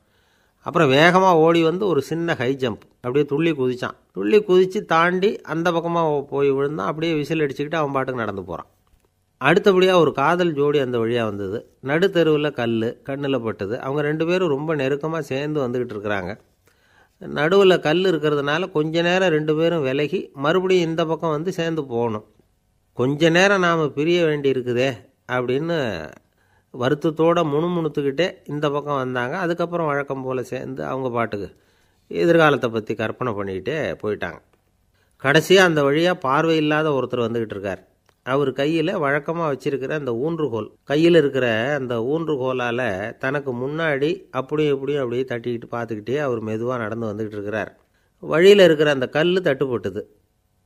அப்புறம் வேகமாக ஓடி ஒரு சின்ன ஹை ஜம்ப் அப்படியே துள்ளி குதித்தான். துள்ளி குதித்து தாண்டி அந்த பக்கமாக போய் விழுந்தான். அப்படியே விசில் அடிச்சுக்கிட்டு அவன் பாட்டுக்கு நடந்து போகிறான். அடுத்தபடியாக ஒரு காதல் ஜோடி அந்த வழியாக வந்தது. நடுத்தெருவில் கல் கண்ணில் பட்டது. அவங்க 2 பேரும் ரொம்ப நெருக்கமாக சேர்ந்து வந்துக்கிட்டு இருக்கிறாங்க. நடுவில் கல் இருக்கிறதுனால கொஞ்ச நேரம் 2 பேரும் விலகி மறுபடியும் இந்த பக்கம் சேர்ந்து போகணும். கொஞ்ச நேரம் நாம் பிரிய வேண்டி இருக்குதே அப்படின்னு வருத்தத்தோடு முணுமுணுத்துக்கிட்டே இந்த பக்கம் வந்தாங்க. அதுக்கப்புறம் வழக்கம் போல் சேர்ந்து அவங்க பாட்டுக்கு எதிர்காலத்தை பற்றி கற்பனை பண்ணிக்கிட்டே போயிட்டாங்க. கடைசியாக அந்த வழியாக பார்வை இல்லாத ஒருத்தர் வந்துக்கிட்டு இருக்கார். அவர் கையில் வழக்கமாக வச்சுருக்கிற அந்த ஊன்றுகோல், கையில் இருக்கிற அந்த ஊன்றுகோலால் தனக்கு முன்னாடி அப்படியும் இப்படியும் அப்படியே தட்டிக்கிட்டு பார்த்துக்கிட்டே அவர் மெதுவாக நடந்து வந்துக்கிட்டு இருக்கிறார். வழியில் இருக்கிற அந்த கல் தட்டுப்பட்டுது.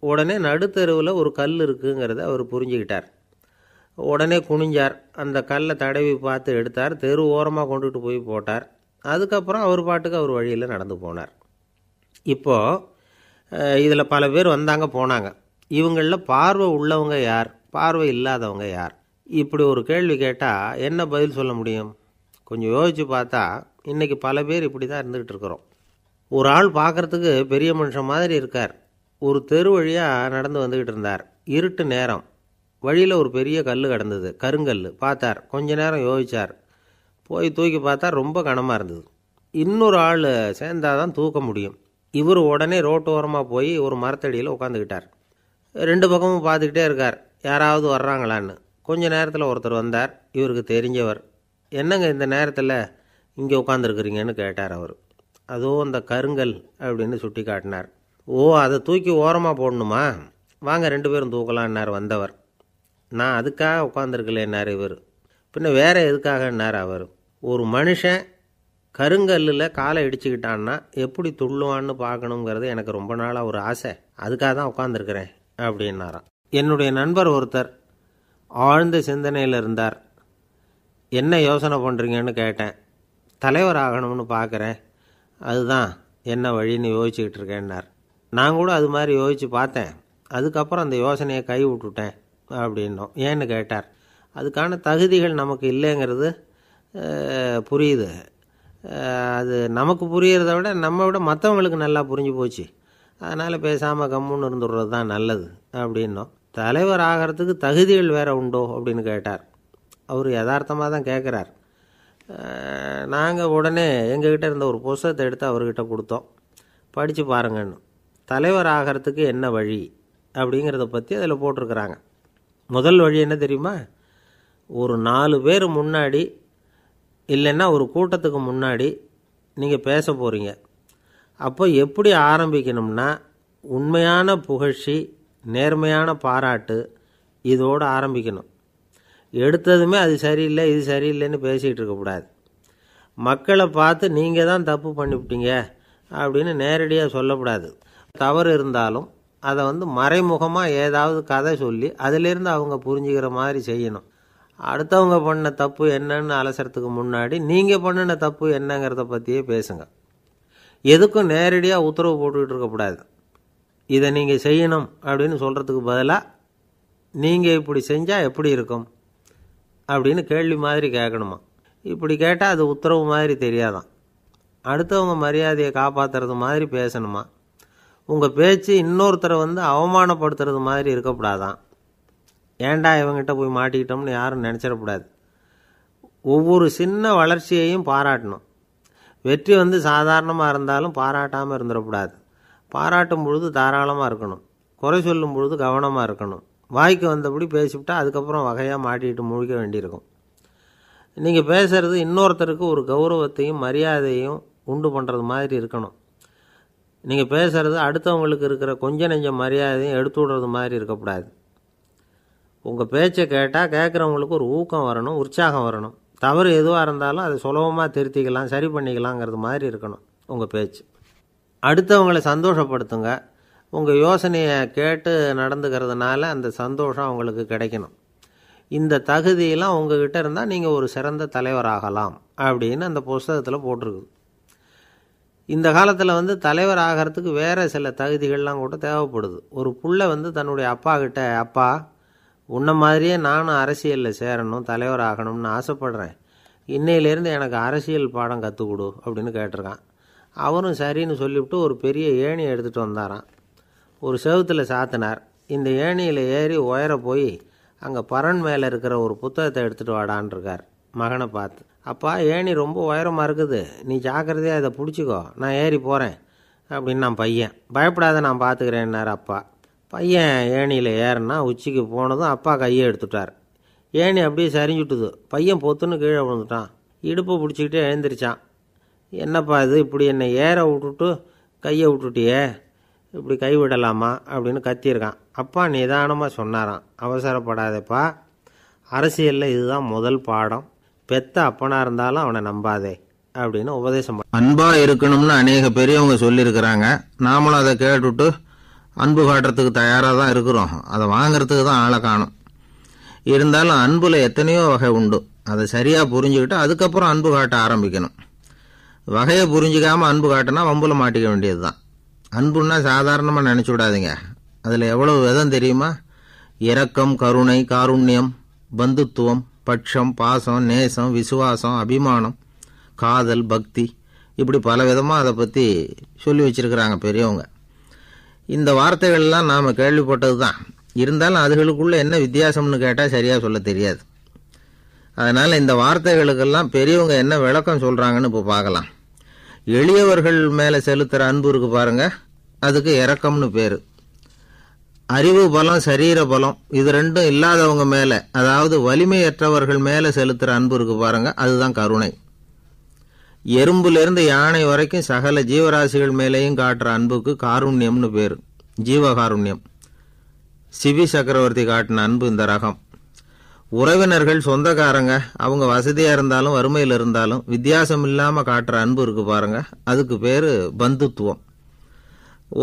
உடனே நடுத்தெருவில் ஒரு கல் இருக்குங்கிறத அவர் புரிஞ்சுக்கிட்டார். உடனே குனிஞ்சார். அந்த கல்லை தடவி பார்த்து எடுத்தார். தெரு ஓரமாக கொண்டுட்டு போய் போட்டார். அதுக்கப்புறம் அவர் பாட்டுக்கு அவர் வழியில் நடந்து போனார். இப்போது இதில் பல பேர் வந்தாங்க போனாங்க. இவங்களில் பார்வை உள்ளவங்க யார், பார்வை இல்லாதவங்க யார்? இப்படி ஒரு கேள்வி கேட்டால் என்ன பதில் சொல்ல முடியும்? கொஞ்சம் யோசித்து பார்த்தா இன்றைக்கி பல பேர் இப்படி தான் இருந்துக்கிட்டு இருக்கிறோம். ஒரு ஆள் பார்க்குறதுக்கு பெரிய மனுஷன் மாதிரி இருக்கார். ஒரு தெரு வழியாக நடந்து வந்துக்கிட்டு இருந்தார். இருட்டு நேரம். வழியில் ஒரு பெரிய கல் கிடந்தது, கருங்கல். பார்த்தார். கொஞ்ச நேரம் யோசித்தார். போய் தூக்கி பார்த்தா ரொம்ப கனமாக இருந்தது. இன்னொரு ஆள் சேர்ந்தாதான் தூக்க முடியும். இவர் உடனே ரோட்டோரமாக போய் ஒரு மரத்தடியில் உட்காந்துக்கிட்டார். 2 பக்கமும் பார்த்துக்கிட்டே இருக்கார், யாராவது வர்றாங்களான்னு. கொஞ்ச நேரத்தில் ஒருத்தர் வந்தார். இவருக்கு தெரிஞ்சவர். என்னங்க இந்த நேரத்தில் இங்கே உட்காந்துருக்குறீங்கன்னு கேட்டார் அவர். அதோ அந்த கருங்கல் அப்படின்னு சுட்டி காட்டினார். ஓ, அதை தூக்கி ஓரமாக போடணுமா? வாங்க 2 பேரும் தூக்கலான்னார் வந்தவர். நான் அதுக்காக உட்காந்துருக்கலேன்னார் இவர். பின்ன வேற எதுக்காகன்னார் அவர். ஒரு மனுஷன் கருங்கல்லில் காலை இடிச்சுக்கிட்டான்னா எப்படி துள்ளுவான்னு பார்க்கணுங்கிறது எனக்கு ரொம்ப நாளாக ஒரு ஆசை. அதுக்காக தான் உட்காந்துருக்கிறேன் அப்படின்னாராம். என்னுடைய நண்பர் ஒருத்தர் ஆழ்ந்த சிந்தனையில் இருந்தார். என்ன யோசனை பண்ணுறீங்கன்னு கேட்டேன். தலைவர் ஆகணும்னு பார்க்குறேன், அதுதான் என்ன வழின்னு யோசிச்சுக்கிட்டு இருக்கேன்னார். நான் கூட அது மாதிரி யோசித்து பார்த்தேன். அதுக்கப்புறம் அந்த யோசனையை கை விட்டுட்டேன் அப்படின்னோம். ஏன்னு கேட்டார். அதுக்கான தகுதிகள் நமக்கு இல்லைங்கிறது புரியுது. அது நமக்கு புரியறத விட நம்ம விட மற்றவங்களுக்கு நல்லா புரிஞ்சு போச்சு. அதனால் பேசாமல் கம்முன்னு இருந்துடுறது தான் நல்லது அப்படின்னோம். தலைவர் ஆகிறதுக்கு தகுதிகள் வேறு உண்டோ அப்படின்னு கேட்டார். அவர் யதார்த்தமாக தான் கேட்குறார். நாங்கள் உடனே எங்ககிட்ட இருந்த ஒரு புஸ்தகத்தை எடுத்து அவர்கிட்ட கொடுத்தோம். படித்து பாருங்கன்னு. தலைவர் ஆகிறதுக்கு என்ன வழி அப்படிங்கிறத பற்றி அதில் போட்டிருக்கிறாங்க. முதல் வழி என்ன தெரியுமா? ஒரு 4 பேர் முன்னாடி இல்லைன்னா ஒரு கூட்டத்துக்கு முன்னாடி நீங்கள் பேச போகிறீங்க. அப்போ எப்படி ஆரம்பிக்கணும்னா, உண்மையான புகழ்ச்சி, நேர்மையான பாராட்டு, இதோடு ஆரம்பிக்கணும். எடுத்ததுமே அது சரியில்லை இது சரியில்லைன்னு பேசிகிட்டு இருக்கக்கூடாது. மக்களை பார்த்து நீங்கள் தான் தப்பு பண்ணிவிட்டீங்க அப்படின்னு நேரடியாக சொல்லக்கூடாது. தவறு இருந்தாலும் அதை மறைமுகமாக ஏதாவது கதை சொல்லி அதிலிருந்து அவங்க புரிஞ்சுக்கிற மாதிரி செய்யணும். அடுத்தவங்க பண்ண தப்பு என்னன்னு அலசறதுக்கு முன்னாடி நீங்கள் பண்ணின தப்பு என்னங்கிறத பற்றியே பேசுங்க. எதுக்கும் நேரடியாக உத்தரவு போட்டுக்கிட்டு இருக்கக்கூடாது. இதை நீங்கள் செய்யணும் அப்படின்னு சொல்கிறதுக்கு பதிலாக நீங்கள் இப்படி செஞ்சால் எப்படி இருக்கும் அப்படின்னு கேள்வி மாதிரி கேட்கணுமா. இப்படி கேட்டால் அது உத்தரவு மாதிரி தெரியாதான். அடுத்தவங்க மரியாதையை காப்பாற்றுறது மாதிரி பேசணுமா. உங்கள் பேச்சு இன்னொருத்தரை அவமானப்படுத்துறது மாதிரி இருக்கக்கூடாதான். ஏண்டா இவங்கிட்ட போய் மாட்டிக்கிட்டோம்னு யாரும் நினச்சிடக்கூடாது. ஒவ்வொரு சின்ன வளர்ச்சியையும் பாராட்டணும். வெற்றி சாதாரணமாக இருந்தாலும் பாராட்டாமல் இருந்துடக்கூடாது. பாராட்டும் பொழுது தாராளமாக இருக்கணும். குறை சொல்லும் பொழுது கவனமாக இருக்கணும். வாய்க்கு வந்தபடி பேசிவிட்டால் அதுக்கப்புறம் வகையாக மாட்டிக்கிட்டு முழிக்க வேண்டியிருக்கும். நீங்கள் பேசுகிறது இன்னொருத்தருக்கு ஒரு கௌரவத்தையும் மரியாதையும் உண்டு பண்ணுறது மாதிரி இருக்கணும். நீங்கள் பேசுகிறது அடுத்தவங்களுக்கு இருக்கிற கொஞ்ச நெஞ்ச மரியாதையும் எடுத்து விடுறது மாதிரி இருக்கக்கூடாது. உங்கள் பேச்சை கேட்டால் கேட்குறவங்களுக்கு ஒரு ஊக்கம் வரணும், உற்சாகம் வரணும். தவறு எதுவாக இருந்தாலும் அதை சுலபமாக திருத்திக்கலாம், சரி பண்ணிக்கலாங்கிறது மாதிரி இருக்கணும் உங்கள் பேச்சு. அடுத்தவங்களை சந்தோஷப்படுத்துங்க. உங்கள் யோசனையை கேட்டு நடந்துக்கிறதுனால அந்த சந்தோஷம் அவங்களுக்கு கிடைக்கணும். இந்த தகுதியெல்லாம் உங்ககிட்ட இருந்தால் நீங்கள் ஒரு சிறந்த தலைவராகலாம் அப்படின்னு அந்த புஸ்தகத்தில் போட்டிருக்குது. இந்த காலத்தில் தலைவர் ஆகிறதுக்கு வேறு சில தகுதிகள்லாம் கூட தேவைப்படுது. ஒரு புள்ள தன்னுடைய அப்பா கிட்ட, அப்பா உன்ன மாதிரியே நானும் அரசியலில் சேரணும், தலைவர் ஆகணும்னு ஆசைப்படுறேன். இன்னையிலேருந்து எனக்கு அரசியல் பாடம் கற்றுக் கொடு அப்படின்னு கேட்டிருக்கான். அவரும் சரின்னு சொல்லிவிட்டு ஒரு பெரிய ஏணியை எடுத்துகிட்டு வந்தாராம். ஒரு செவுத்தில் சாத்தினார். இந்த ஏணியில் ஏறி உயர போய் அங்கே பரன் மேலே இருக்கிற ஒரு புத்தகத்தை எடுத்துகிட்டு வாடான்ருக்கார் மகனை பார்த்து. அப்பா ஏணி ரொம்ப உயரமாக இருக்குது, நீ ஜாக்கிரதையாக இதை பிடிச்சிக்கோ, நான் ஏறி போகிறேன் அப்படின்னு நான் பையன். பயப்படாத நான் பார்த்துக்கிறேன்னார் அப்பா. பையன் ஏணியில் ஏறினா உச்சிக்கு போனதும் அப்பா கையை எடுத்துட்டார். ஏணி அப்படியே சரிஞ்சுட்டுது. பையன் பொத்துன்னு கீழே விழுந்துட்டான். இடுப்பை பிடிச்சிக்கிட்டே எழுந்திரிச்சான். என்னப்பா இது, இப்படி என்னை ஏற விட்டுட்டு கையை விட்டுட்டியே, இப்படி கைவிடலாமா அப்படின்னு கத்தியிருக்கான். அப்பா நிதானமாக சொன்னாராம், அவசரப்படாதேப்பா, அரசியலில் இதுதான் முதல் பாடம். பெத்த அப்பனாக இருந்தாலும் அவனை நம்பாதே அப்படின்னு உபதேசம். அன்பாக இருக்கணும்னு அநேக பெரியவங்க சொல்லியிருக்கிறாங்க. நாமளும் அதை கேட்டுவிட்டு அன்பு காட்டுறதுக்கு தயாராக தான் இருக்கிறோம். அதை வாங்கிறதுக்கு தான் ஆளை காணும். இருந்தாலும் அன்பில் எத்தனையோ வகை உண்டு. அதை சரியாக புரிஞ்சுக்கிட்டு அதுக்கப்புறம் அன்பு காட்ட ஆரம்பிக்கணும். வகையை புரிஞ்சிக்காமல் அன்பு காட்டினா வம்பில் மாட்டிக்க வேண்டியது தான். அன்புன்னா சாதாரணமாக நினச்சி விடாதீங்க. அதில் எவ்வளவு விதம் தெரியுமா? இரக்கம், கருணை, காருண்யம், பந்துத்துவம், பட்சம், பாசம், நேசம், விசுவாசம், அபிமானம், காதல், பக்தி, இப்படி பல விதமாக அதை பற்றி சொல்லி வச்சிருக்கிறாங்க பெரியவங்க. இந்த வார்த்தைகள்லாம் நாம் கேள்விப்பட்டது தான். இருந்தாலும் அதுகளுக்குள்ள என்ன வித்தியாசம்னு கேட்டால் சரியாக சொல்ல தெரியாது. அதனால் இந்த வார்த்தைகளுக்கெல்லாம் பெரியவங்க என்ன விளக்கம் சொல்கிறாங்கன்னு இப்போ பார்க்கலாம். எளியவர்கள் மேலே செலுத்துகிற அன்பு இருக்கு பாருங்க, அதுக்கு இரக்கம்னு பேர். அறிவு பலம், சரீர பலம், இது ரெண்டும் இல்லாதவங்க மேலே, அதாவது வலிமையற்றவர்கள் மேலே செலுத்துகிற அன்பு இருக்கு பாருங்க, அதுதான் கருணை. எறும்புலேருந்து யானை வரைக்கும் சகல ஜீவராசிகள் மேலேயும் காட்டுற அன்புக்கு காருண்யம்னு பேர், ஜீவகாருண்யம். சிவி சக்கரவர்த்தி காட்டின அன்பு இந்த ரகம். உறவினர்கள், சொந்தக்காரங்க, அவங்க வசதியாக இருந்தாலும் வறுமையில் இருந்தாலும் வித்தியாசம் இல்லாமல் காட்டுற அன்பு இருக்கு பாருங்க, அதுக்கு பேர் பந்துத்துவம்.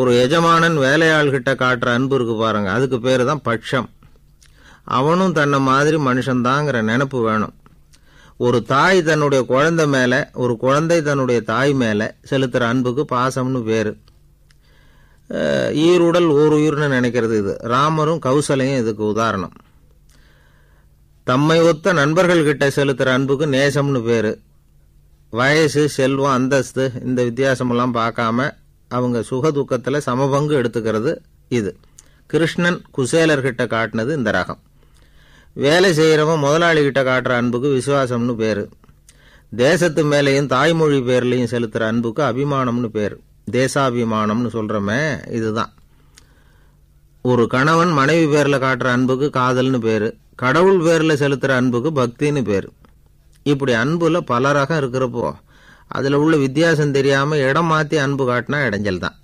ஒரு எஜமானன் வேலையாள்கிட்ட காட்டுற அன்பு இருக்கு பாருங்க, அதுக்கு பேர் தான் பட்சம். அவனும் தன்னை மாதிரி மனுஷன்தாங்கிற நினைப்பு வேணும். ஒரு தாய் தன்னுடைய குழந்தை மேலே, ஒரு குழந்தை தன்னுடைய தாய் மேலே செலுத்துகிற அன்புக்கு பாசம்னு பேர். ஈருடல் ஓர் உயிர்னு நினைக்கிறது இது. ராமரும் கௌசலையும் இதுக்கு உதாரணம். தம்மை ஒத்த நண்பர்கள்கிட்ட செலுத்துற அன்புக்கு நேசம்னு பேரு. வயசு, செல்வம், அந்தஸ்து இந்த வித்தியாசமெல்லாம் பார்க்காம அவங்க சுக துக்கத்துல சமபங்கு எடுத்துக்கிறது இது. கிருஷ்ணன் குசேலர்கிட்ட காட்டினது இந்த ரகம். வேலை செய்யறவன் முதலாளிகிட்ட காட்டுற அன்புக்கு விசுவாசம்னு பேரு. தேசத்து மேலேயும் தாய்மொழி பேர்லையும் செலுத்துற அன்புக்கு அபிமானம்னு பேரு. தேசாபிமானம்னு சொல்றமே இதுதான். ஒரு கணவன் மனைவி பேர்ல காட்டுற அன்புக்கு காதல்னு பேரு. கடவுள் பேர்ல செலுத்துற அன்புக்கு பக்தின்னு பேரு. இப்படி அன்புல பல ரகம் இருக்கிறப்போ அதுல உள்ள வித்தியாசம் தெரியாம இடம் மாத்தி அன்பு காட்டினா இடைஞ்சல் தான்.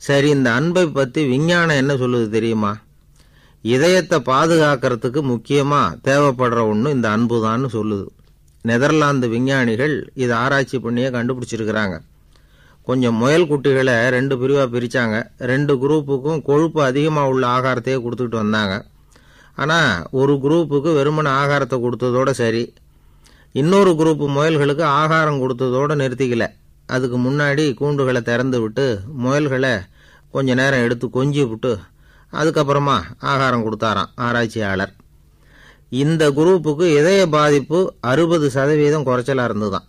சரி, இந்த அன்பை பத்தி விஞ்ஞானம் என்ன சொல்லுது தெரியுமா? இதயத்தை பாதுகாக்கிறதுக்கு முக்கியமா தேவைப்படுற ஒண்ணு இந்த அன்பு தான் சொல்லுது. நெதர்லாந்து விஞ்ஞானிகள் இதை ஆராய்ச்சி பண்ணியே கண்டுபிடிச்சிருக்கிறாங்க. கொஞ்சம் முயல் குட்டிகளை 2 பிரிவா பிரிச்சாங்க. 2 குரூப்புக்கும் கொழுப்பு அதிகமாக உள்ள ஆகாரத்தையே கொடுத்துட்டு வந்தாங்க. ஆனா ஒரு குரூப்புக்கு வெறுமன ஆகாரத்தை கொடுத்ததோட சரி, இன்னொரு குரூப் முயல்களுக்கு ஆகாரம் கொடுத்ததோட நிறுத்திக்கல. அதுக்கு முன்னாடி கூண்டுகளை திறந்து விட்டு முயல்களை கொஞ்ச நேரம் எடுத்து கொஞ்சி விட்டு அதுக்கப்புறமா ஆகாரம் கொடுத்தாராம் ஆராய்ச்சியாளர். இந்த குரூப்புக்கு இதய பாதிப்பு 60% குறைச்சலா இருந்துதான்.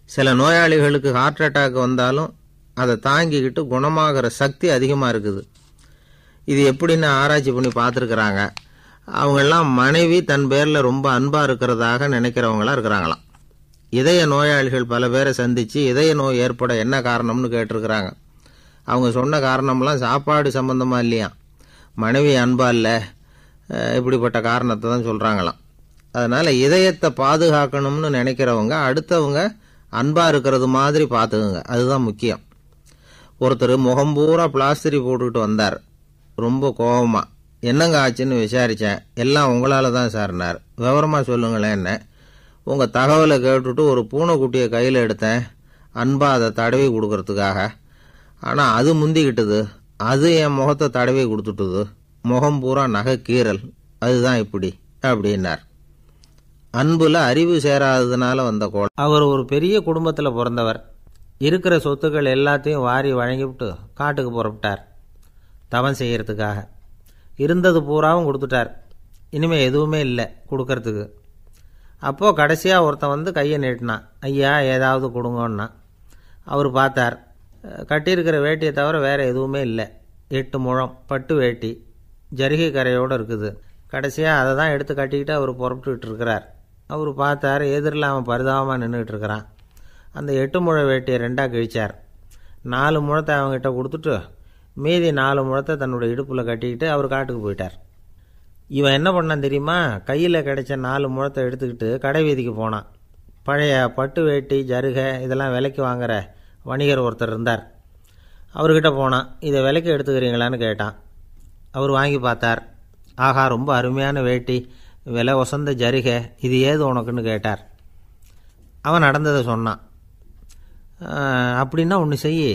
சில நோயாளிகளுக்கு ஹார்ட் அட்டாக் வந்தாலும் அதை தாங்கிக்கிட்டு குணமாகிற சக்தி அதிகமா இருக்குது. இது எப்படின்னு ஆராய்ச்சி பண்ணி பார்த்துருக்குறாங்க. அவங்கெல்லாம் மனைவி தன் பேர்ல ரொம்ப அன்பா இருக்கிறதாக நினைக்கிறவங்களா இருக்கிறாங்களாம். இதய நோயாளிகள் பல பேரை சந்திச்சு இதய நோய் ஏற்பட என்ன காரணம்னு கேட்டிருக்கிறாங்க. அவங்க சொன்ன காரணம்லாம் சாப்பாடு சம்பந்தமா இல்லையா, மனைவி அன்பா இல்லை, இப்படிப்பட்ட காரணத்தை தான் சொல்றாங்களாம். அதனால இதயத்தை பாதுகாக்கணும்னு நினைக்கிறவங்க அடுத்தவங்க அன்பா இருக்கிறது மாதிரி பார்த்துக்குங்க, அதுதான் முக்கியம். ஒருத்தர் முகம் பூரா பிளாஸ்டரி போட்டுக்கிட்டு வந்தார். ரொம்ப கோபமா, என்னங்க ஆச்சுன்னு விசாரிச்சேன். எல்லாம் உங்களால தான் சார்னார். விவரமா சொல்லுங்களேன். என்ன உங்க தகவலை கேட்டுட்டு ஒரு பூனைக்குட்டியை கையில் எடுத்தேன், அன்பா அதை தடவி கொடுக்கறதுக்காக. ஆனா அது முந்திக்கிட்டது, அது என் முகத்தை தடவி கொடுத்துட்டுது, முகம் பூரா நகை கீறல், அதுதான் இப்படி அப்படின்னார். அன்புல அறிவு சேராததுனால வந்த கோலம். அவர் ஒரு பெரிய குடும்பத்துல பிறந்தவர். இருக்கிற சொத்துக்கள் எல்லாத்தையும் வாரி வழங்கிவிட்டு காட்டுக்கு புறப்பட்டார் தவம் செய்யறதுக்காக. இருந்தது பூராவும் கொடுத்துட்டார். இனிமே எதுவுமே இல்லை கொடுக்கறதுக்கு. அப்போ கடைசியா ஒருத்தன் வந்து கையை நீட்டினான். ஐயா ஏதாவது கொடுங்கன்னா. அவர் பார்த்தார். கட்டியிருக்கிற வேட்டியை தவிர வேற எதுவுமே இல்லை. 8 முழம் பட்டு வேட்டி ஜரிகை கரையோடு இருக்குது. கடைசியாக அதை தான் எடுத்து கட்டிக்கிட்டு அவர் புறப்பட்டுக்கிட்டு இருக்கிறார். அவர் பார்த்தார், எதிரில் அவன் பரிதாபமாக நின்றுட்டு இருக்கிறான். அந்த 8 முழ வேட்டியை 2ஆக கிழிச்சார். 4 முழத்தை அவங்ககிட்ட கொடுத்துட்டு மீதி 4 முழத்தை தன்னுடைய இடுப்பில் கட்டிக்கிட்டு அவர் காட்டுக்கு போயிட்டார். இவன் என்ன பண்ணான் தெரியுமா? கையில் கிடைச்ச 4 முழத்தை எடுத்துக்கிட்டு கடை வீதிக்கு போனான். பழைய பட்டு வேட்டி ஜருகை இதெல்லாம் விலைக்கு வாங்குற வணிகர் ஒருத்தர் இருந்தார். அவர்கிட்ட போனான். இதை விலைக்கு எடுத்துக்கிறீங்களான்னு கேட்டான். அவர் வாங்கி பார்த்தார். ஆஹா, ரொம்ப அருமையான வேட்டி, விலை ஒசந்த ஜருகை, இது ஏது உனக்குன்னு கேட்டார். அவன் நடந்ததை சொன்னான். அப்படின்னா ஒன்று செய்,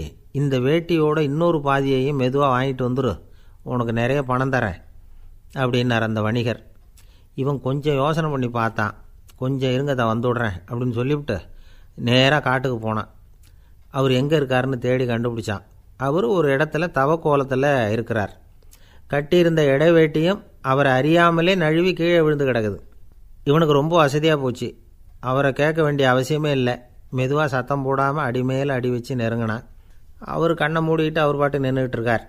இந்த வேட்டியோட இன்னொரு பாதியையும் மெதுவாக வாங்கிட்டு வந்துரு, உனக்கு நிறைய பணம் தரேன் அப்படின்னார் அந்த வணிகர். இவன் கொஞ்சம் யோசனை பண்ணி பார்த்தான். கொஞ்சம் இருங்க, தான் வந்துவிடுறேன் அப்படின்னு சொல்லிவிட்டு நேராக காட்டுக்கு போனான். அவர் எங்கே இருக்காருன்னு தேடி கண்டுபிடிச்சான். அவர் ஒரு இடத்துல தவக்கோலத்தில் இருக்கிறார். கட்டியிருந்த இடைவேட்டியும் அவரை அறியாமலே நழுவி கீழே விழுந்து கிடக்குது. இவனுக்கு ரொம்ப வசதியாக போச்சு. அவரை கேட்க வேண்டிய அவசியமே இல்லை. மெதுவாக சத்தம் போடாமல் அடிமேல் அடி வச்சு நெருங்கினான். அவர் கண்ணை மூடிக்கிட்டு அவர் பாட்டு நின்றுக்கிட்டு இருக்கார்.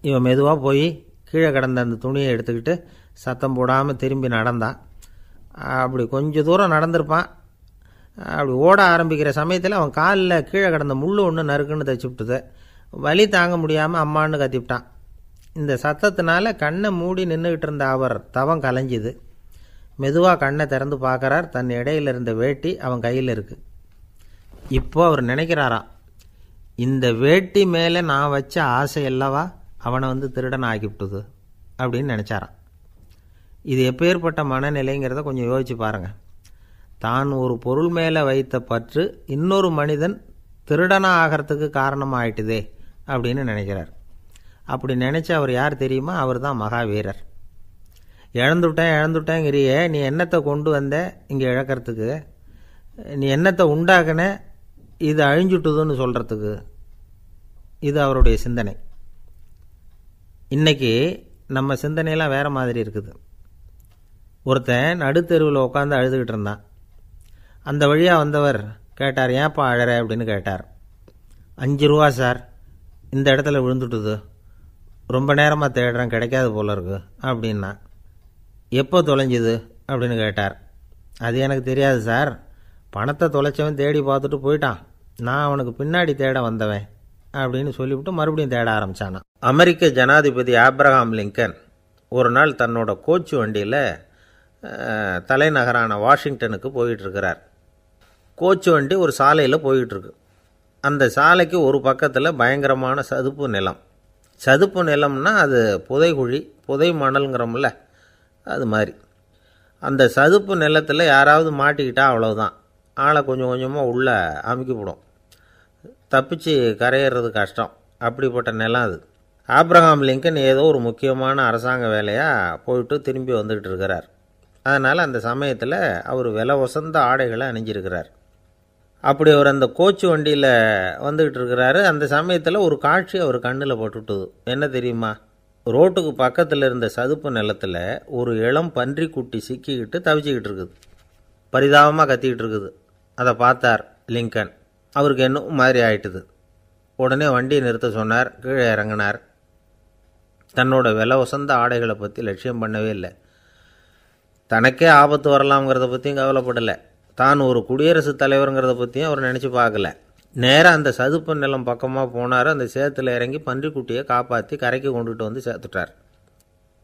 இவன் மெதுவாக போய் கீழே கிடந்த அந்த துணியை எடுத்துக்கிட்டு சத்தம் போடாமல் திரும்பி நடந்தான். அப்படி கொஞ்சம் தூரம் நடந்திருப்பான். அப்படி ஓட ஆரம்பிக்கிற சமயத்தில் அவன் காலில் கீழே கிடந்த முள்ளு ஒன்று நறுக்குன்னு தைச்சி விட்டுது. வலி தாங்க முடியாமல் அம்மான்னு கத்திவிட்டான். இந்த சத்தத்தினால கண்ணை மூடி நின்றுக்கிட்டு இருந்த அவர் தவம் கலைஞ்சிது. மெதுவாக கண்ணை திறந்து பார்க்குறார். தன் இடையில இருந்த வேட்டி அவன் கையில் இருக்கு. இப்போ அவர் நினைக்கிறாராம், இந்த வேட்டி மேலே நான் வச்ச ஆசை அல்லவா அவனை வந்து திருடன் ஆக்கிவிட்டுது அப்படின்னு நினச்சாரான். இது எப்பேற்பட்ட மனநிலைங்கிறத கொஞ்சம் யோசிச்சு பாருங்கள். தான் ஒரு பொருள் மேலே வைத்த பற்று இன்னொரு மனிதன் திருடனா ஆகிறதுக்கு காரணமாயிட்டுதே அப்படின்னு நினைக்கிறார். அப்படி நினைச்ச அவர் யார் தெரியுமா? அவர் தான் மகாவீரர். இழந்துட்டேங்கிறியே, நீ என்னத்தை கொண்டு வந்த இங்கே இழக்கிறதுக்கு? நீ என்னத்தை உண்டாக்குன இது அழிஞ்சுட்டுதுன்னு சொல்கிறதுக்கு? இது அவருடைய சிந்தனை. இன்னைக்கு நம்ம சிந்தனையெல்லாம் வேறு மாதிரி இருக்குது. ஒருத்தன் நடுத்தெருவில் உட்காந்து அழுதுகிட்டு இருந்தான். அந்த வழியாக வந்தவர் கேட்டார், ஏன்ப்பா அழற அப்படின்னு கேட்டார். 5 ரூபா சார், இந்த இடத்துல விழுந்துட்டுது, ரொம்ப நேரமாக தேடுறேன், கிடைக்காது போல இருக்கு அப்படின்னா. எப்போ தொலைஞ்சுது அப்படின்னு கேட்டார். அது எனக்கு தெரியாது சார், பணத்தை தொலைச்சவன் தேடி பார்த்துட்டு போயிட்டான், நான் அவனுக்கு பின்னாடி தேட வந்தவன் அப்படின்னு சொல்லிவிட்டு மறுபடியும் தேட ஆரம்பித்தானான். அமெரிக்க ஜனாதிபதி ஆப்ரஹாம் லிங்கன் ஒரு நாள் தன்னோட கோச்சு வண்டியில் தலைநகரான வாஷிங்டனுக்கு போயிட்டுருக்கிறார். கோச்சு வண்டி ஒரு சாலையில் போயிட்டுருக்கு. அந்த சாலைக்கு ஒரு பக்கத்தில் பயங்கரமான சதுப்பு நிலம். சதுப்பு நிலம்னா அது புதைகுழி, புதை மணல்ங்கிறோம்ல, அது மாதிரி. அந்த சதுப்பு நிலத்தில் யாராவது மாட்டிக்கிட்டா அவ்வளவுதான், ஆளை கொஞ்சம் கொஞ்சமாக உள்ளே அமுக்கிவிடும், தப்பிச்சு கரையேறது கஷ்டம். அப்படிப்பட்ட நிலம் அது. ஆப்ரஹாம் லிங்கன் ஏதோ ஒரு முக்கியமான அரசாங்க வேலையாக போயிட்டு திரும்பி வந்துக்கிட்டு இருக்கிறார். அதனால் அந்த சமயத்தில் அவர் விலை உசந்த ஆடைகளை அணிஞ்சிருக்கிறார். அப்படி அவர் அந்த கோச்சு வண்டியில் வந்துக்கிட்டு இருக்கிறாரு. அந்த சமயத்தில் ஒரு காட்சி அவர் கண்ணில் பட்டுட்டுது. என்ன தெரியுமா? ரோட்டுக்கு பக்கத்தில் இருந்த சதுப்பு நிலத்தில் ஒரு இளம் பன்றி குட்டி சிக்கிக்கிட்டு தவிச்சிக்கிட்டு இருக்குது, பரிதாபமாக கத்திக்கிட்டு இருக்குது. அதை பார்த்தார் லிங்கன். அவருக்கு என்ன மாதிரி ஆயிட்டுது. உடனே வண்டியை நிறுத்த சொன்னார். கீழே இறங்கினார். தன்னோட விலை உசந்த ஆடைகளை பற்றி லட்சியம் பண்ணவே இல்லை. தனக்கே ஆபத்து வரலாம்ங்கிறத பற்றியும் கவலைப்படலை. தான் ஒரு குடியரசுத் தலைவருங்கிறத பற்றியும் அவர் நினச்சி பார்க்கல. நேராக அந்த சதுப்பு நிலம் பக்கமாக போனார். அந்த சேத்துல இறங்கி பன்றிக்குட்டியை காப்பாற்றி கரைக்கு கொண்டுட்டு வந்து சேர்த்துட்டார்.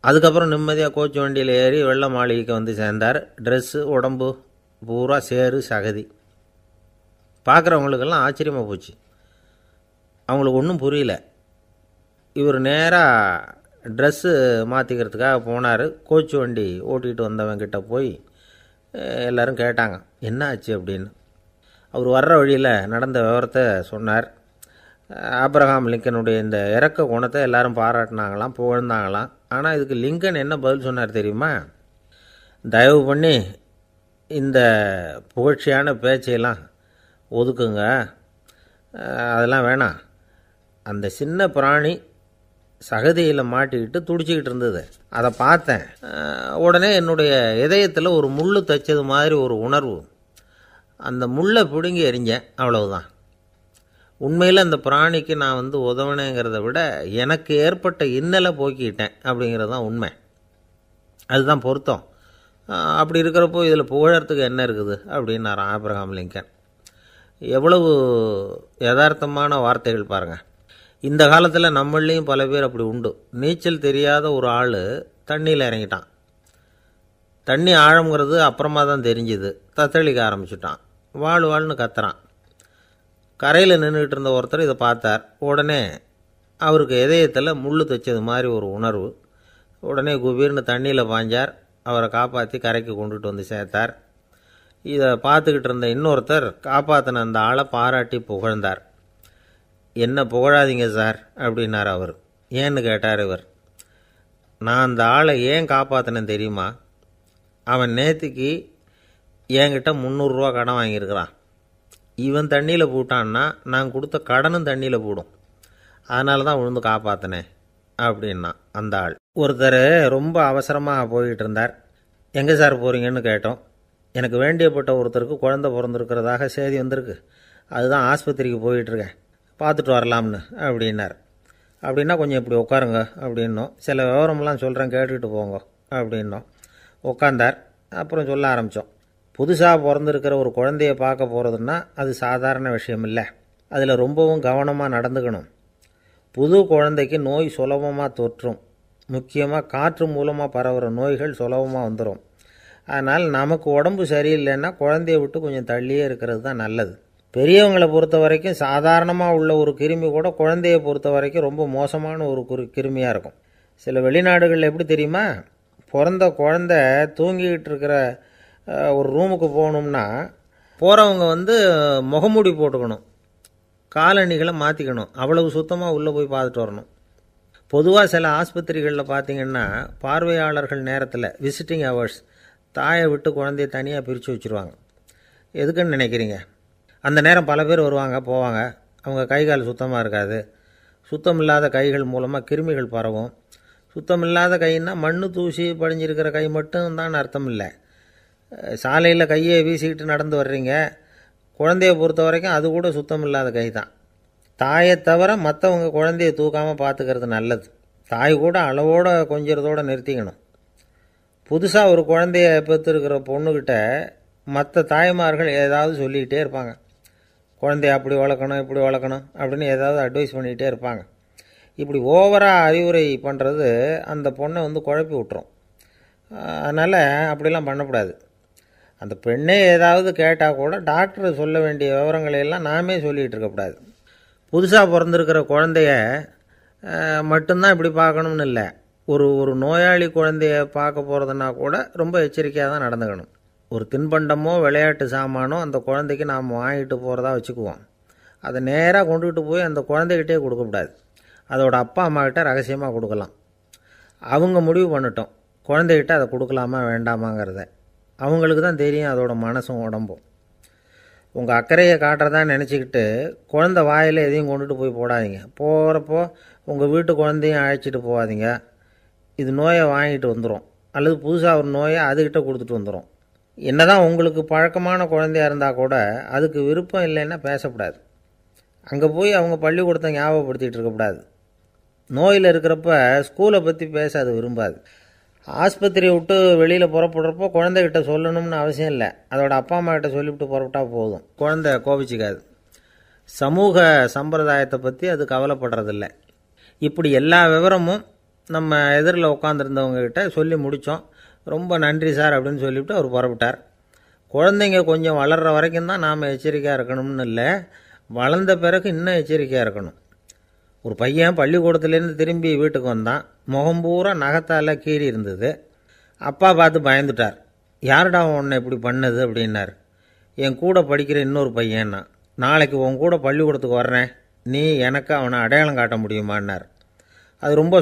அதுக்கப்புறம் நிம்மதியாக கோச்சு வண்டியில் ஏறி வெள்ளை மாளிகைக்கு வந்து சேர்ந்தார். ட்ரெஸ்ஸு, உடம்பு பூரா சேறு சகதி. பார்க்குறவங்களுக்கெல்லாம் ஆச்சரியமாக போச்சு. அவங்களுக்கு ஒன்றும் புரியல. இவர் நேராக ட்ரெஸ்ஸு மாற்றிக்கிறதுக்காக போனார். கோச்சு வண்டி ஓட்டிகிட்டு வந்தவங்கிட்ட போய் எல்லோரும் கேட்டாங்க, என்ன ஆச்சு அப்படின்னு. அவர் வர்ற வழியில் நடந்த விவரத்தை சொன்னார். ஆப்ரஹாம் லிங்கனுடைய இந்த இறக்க குணத்தை எல்லாரும் பாராட்டினாங்களாம், புகழ்ந்தாங்களாம். ஆனால் இதுக்கு லிங்கன் என்ன பதில் சொன்னார் தெரியுமா? தயவு பண்ணி இந்த புகழ்ச்சியான பேச்சையெல்லாம் ஒதுக்குங்க, அதெல்லாம் வேணாம். அந்த சின்ன பிராணி சகதியில் மாட்டிக்கிட்டு துடிச்சிக்கிட்டு இருந்தது, அதை பார்த்தேன். உடனே என்னுடைய இதயத்தில் ஒரு முள் தைச்சது மாதிரி ஒரு உணர்வு. அந்த முள்ளை பிடுங்கி எறிஞ்சேன், அவ்வளவுதான். உண்மையில் அந்த பிராணிக்கு நான் உதவினேங்கிறத விட எனக்கு ஏற்பட்ட இன்னலை போக்கிட்டேன் அப்படிங்கிறது தான் உண்மை. அதுதான் பொருத்தம். அப்படி இருக்கிறப்போ இதில் புகழறதுக்கு என்ன இருக்குது அப்படின்னார் ஆப்ரஹாம் லிங்கன். எவ்வளவு யதார்த்தமான வார்த்தைகள் பாருங்கள். இந்த காலத்தில் நம்மளையும் பல பேர் அப்படி உண்டு. நீச்சல் தெரியாத ஒரு ஆள் தண்ணியில் இறங்கிட்டான். தண்ணி ஆழங்கிறது அப்புறமா தான் தெரிஞ்சுது. தத்தளிக்க ஆரம்பிச்சுட்டான். வாழ்னு கத்துறான். கரையில் நின்றுக்கிட்டு இருந்த ஒருத்தர் இதை பார்த்தார். உடனே அவருக்கு இதயத்தில் முள் தைச்சது மாதிரி ஒரு உணர்வு. உடனே குபீர்னு தண்ணியில் பாய்ஞ்சார். அவரை காப்பாற்றி கரைக்கு கொண்டுட்டு வந்து சேர்த்தார். இதை பார்த்துக்கிட்டு இருந்த இன்னொருத்தர் காப்பாற்றின அந்த ஆளை பாராட்டி புகழ்ந்தார். என்ன புகழாதீங்க சார் அப்படின்னார் அவர். ஏன்னு கேட்டார் இவர். நான் அந்த ஆளை ஏன் காப்பாற்றினேன் தெரியுமா? அவன் நேற்றுக்கு என்கிட்ட 300 ரூபா கடன் வாங்கியிருக்கிறான். இவன் தண்ணியில் போட்டான்னா நான் கொடுத்த கடனும் தண்ணியில் போடும். அதனால தான் விழுந்து காப்பாற்றினேன் அப்படின்னா அந்த ஆள். ஒருத்தர் ரொம்ப அவசரமாக போய்கிட்டு இருந்தார். எங்கே சார் போகிறீங்கன்னு கேட்டோம். எனக்கு வேண்டியப்பட்ட ஒருத்தருக்கு குழந்தை பிறந்திருக்கிறதாக செய்தி வந்திருக்கு, அதுதான் ஆஸ்பத்திரிக்கு போயிட்டுருக்கேன், பார்த்துட்டு வரலாம்னு அப்படின்னார். அப்படின்னா கொஞ்சம் இப்படி உட்காருங்க அப்படின்னோம். சில விவரமெல்லாம் சொல்கிறேன், கேட்டுக்கிட்டு போங்க அப்படின்னோம். உட்காந்தார். அப்புறம் சொல்ல ஆரம்பித்தோம். புதுசாக பிறந்திருக்கிற ஒரு குழந்தைய பார்க்க போகிறதுன்னா அது சாதாரண விஷயம் இல்லை. அதில் ரொம்பவும் கவனமாக நடந்துக்கணும். புது குழந்தைக்கு நோய் சுலபமாக தொற்றும். முக்கியமாக காற்று மூலமாக பரவுகிற நோய்கள் சுலபமாக வந்துடும். அதனால் நமக்கு உடம்பு சரியில்லைன்னா குழந்தைய விட்டு கொஞ்சம் தள்ளியே இருக்கிறது தான் நல்லது. பெரியவங்களை பொறுத்த வரைக்கும் சாதாரணமாக உள்ள ஒரு கிருமி கூட குழந்தையை பொறுத்த வரைக்கும் ரொம்ப மோசமான ஒரு கிருமியாக இருக்கும். சில வெளிநாடுகளில் எப்படி தெரியுமா? பிறந்த குழந்தை தூங்கிக்கிட்டு இருக்கிற ஒரு ரூமுக்கு போகணும்னா போகிறவங்க முகமூடி போட்டுக்கணும், காலணிகளை மாற்றிக்கணும், அவ்வளவு சுத்தமாக உள்ளே போய் பார்த்துட்டு வரணும். பொதுவாக சில ஆஸ்பத்திரிகளில் பார்த்திங்கன்னா பார்வையாளர்கள் நேரத்தில் விசிட்டிங் ஹவர்ஸ் தாயை விட்டு குழந்தைய தனியாக பிரித்து வச்சுருவாங்க. எதுக்குன்னு நினைக்கிறீங்க? அந்த நேரம் பல பேர் வருவாங்க போவாங்க. அவங்க கை கால் சுத்தமாக இருக்காது. சுத்தம் இல்லாத கைகள் மூலமாக கிருமிகள் பரவும். சுத்தமில்லாத கைன்னா மண் தூசி படிஞ்சிருக்கிற கை மட்டும் தான் அர்த்தம் இல்லை. சாலையில் கையை வீசிக்கிட்டு நடந்து வர்றீங்க, குழந்தைய பொறுத்த வரைக்கும் அது கூட சுத்தம் இல்லாத கை தான். தாயை தவிர மற்றவங்க குழந்தைய தூக்காமல் பார்த்துக்கிறது நல்லது. தாய் கூட அளவோடு கொஞ்சிறதோடு நிறுத்திக்கணும். புதுசாக ஒரு குழந்தைய பெற்றுருக்கிற பொண்ணுக்கிட்ட மற்ற தாய்மார்கள் ஏதாவது சொல்லிக்கிட்டே இருப்பாங்க. குழந்தைய அப்படி வளர்க்கணும் இப்படி வளர்க்கணும் அப்படின்னு ஏதாவது அட்வைஸ் பண்ணிக்கிட்டே இருப்பாங்க. இப்படி ஓவராக அறிவுரை பண்ணுறது அந்த பொண்ணை குழப்பி விட்டுரும். அதனால் அப்படிலாம் பண்ணக்கூடாது. அந்த பெண்ணே ஏதாவது கேட்டால் கூட டாக்டர் சொல்ல வேண்டிய விவரங்களையெல்லாம் நாமே சொல்லிகிட்டு இருக்கக்கூடாது. புதுசாக பிறந்திருக்கிற குழந்தைய மட்டும்தான் இப்படி பார்க்கணும்னு இல்லை. ஒரு நோயாளி குழந்தைய பார்க்க போகிறதுனா கூட ரொம்ப எச்சரிக்கையாக தான் நடந்துக்கணும். ஒரு தின்பண்டமோ விளையாட்டு சாமானோ அந்த குழந்தைக்கு நாம் வாங்கிட்டு போகிறதா வச்சுக்குவோம். அதை நேராக கொண்டுகிட்டு போய் அந்த குழந்தைகிட்டே கொடுக்கக்கூடாது. அதோட அப்பா அம்மாக்கிட்ட ரகசியமாக கொடுக்கலாம். அவங்க முடிவு பண்ணட்டும் குழந்தைகிட்ட அதை கொடுக்கலாமா வேண்டாமாங்கிறத. அவங்களுக்கு தான் தெரியும் அதோட மனசும் உடம்பும். உங்கள் அக்கறையை காட்டுறதா நினச்சிக்கிட்டு குழந்தை வாயில் எதையும் கொண்டுட்டு போய் போடாதீங்க. போகிறப்போ உங்கள் வீட்டு குழந்தையும் அழைச்சிட்டு போகாதீங்க. இது நோயை வாங்கிட்டு வந்துடும், அல்லது புதுசாக ஒரு நோயை அதுக்கிட்ட கொடுத்துட்டு வந்துடும். என்னதான் உங்களுக்கு பழக்கமான குழந்தையாக இருந்தால் கூட அதுக்கு விருப்பம் இல்லைன்னா பேசக்கூடாது. அங்கே போய் அவங்க பள்ளிக்கூடத்தை ஞாபகப்படுத்திகிட்டு இருக்கக்கூடாது. நோயில் இருக்கிறப்ப ஸ்கூலை பற்றி பேச அது விரும்பாது. ஆஸ்பத்திரியை விட்டு வெளியில் புறப்படுறப்போ குழந்தைகிட்ட சொல்லணும்னு அவசியம் இல்லை. அதோட அப்பா அம்மா கிட்ட சொல்லிவிட்டு புறப்பட்டா போதும். குழந்தை கோபிச்சிக்காது. சமூக சம்பிரதாயத்தை பற்றி அது கவலைப்படுறதில்ல. இப்படி எல்லா விவரமும் நம்ம எதிரில் உட்காந்துருந்தவங்ககிட்ட சொல்லி முடித்தோம். ரொம்ப நன்றி சார் அப்படின்னு சொல்லிவிட்டு அவர் புறப்பட்டார். குழந்தைங்க கொஞ்சம் வளர்கிற வரைக்கும் தான் நாம் எச்சரிக்கையாக இருக்கணும்னு இல்லை, வளர்ந்த பிறகு இன்னும் எச்சரிக்கையாக இருக்கணும். ஒரு பையன் பள்ளிக்கூடத்துலேருந்து திரும்பி வீட்டுக்கு வந்தான். முகம் பூரா நகத்தால் கீறி இருந்தது. அப்பா பார்த்து பயந்துட்டார். யாருடா உன்னை இப்படி பண்ணது அப்படின்னார். என் கூட படிக்கிற இன்னொரு பையன்னா. நாளைக்கு உன் கூட பள்ளிக்கூடத்துக்கு வர்றேன், நீ எனக்கு அவனை அடையாளம் காட்ட முடியுமான்னார். அது ரொம்ப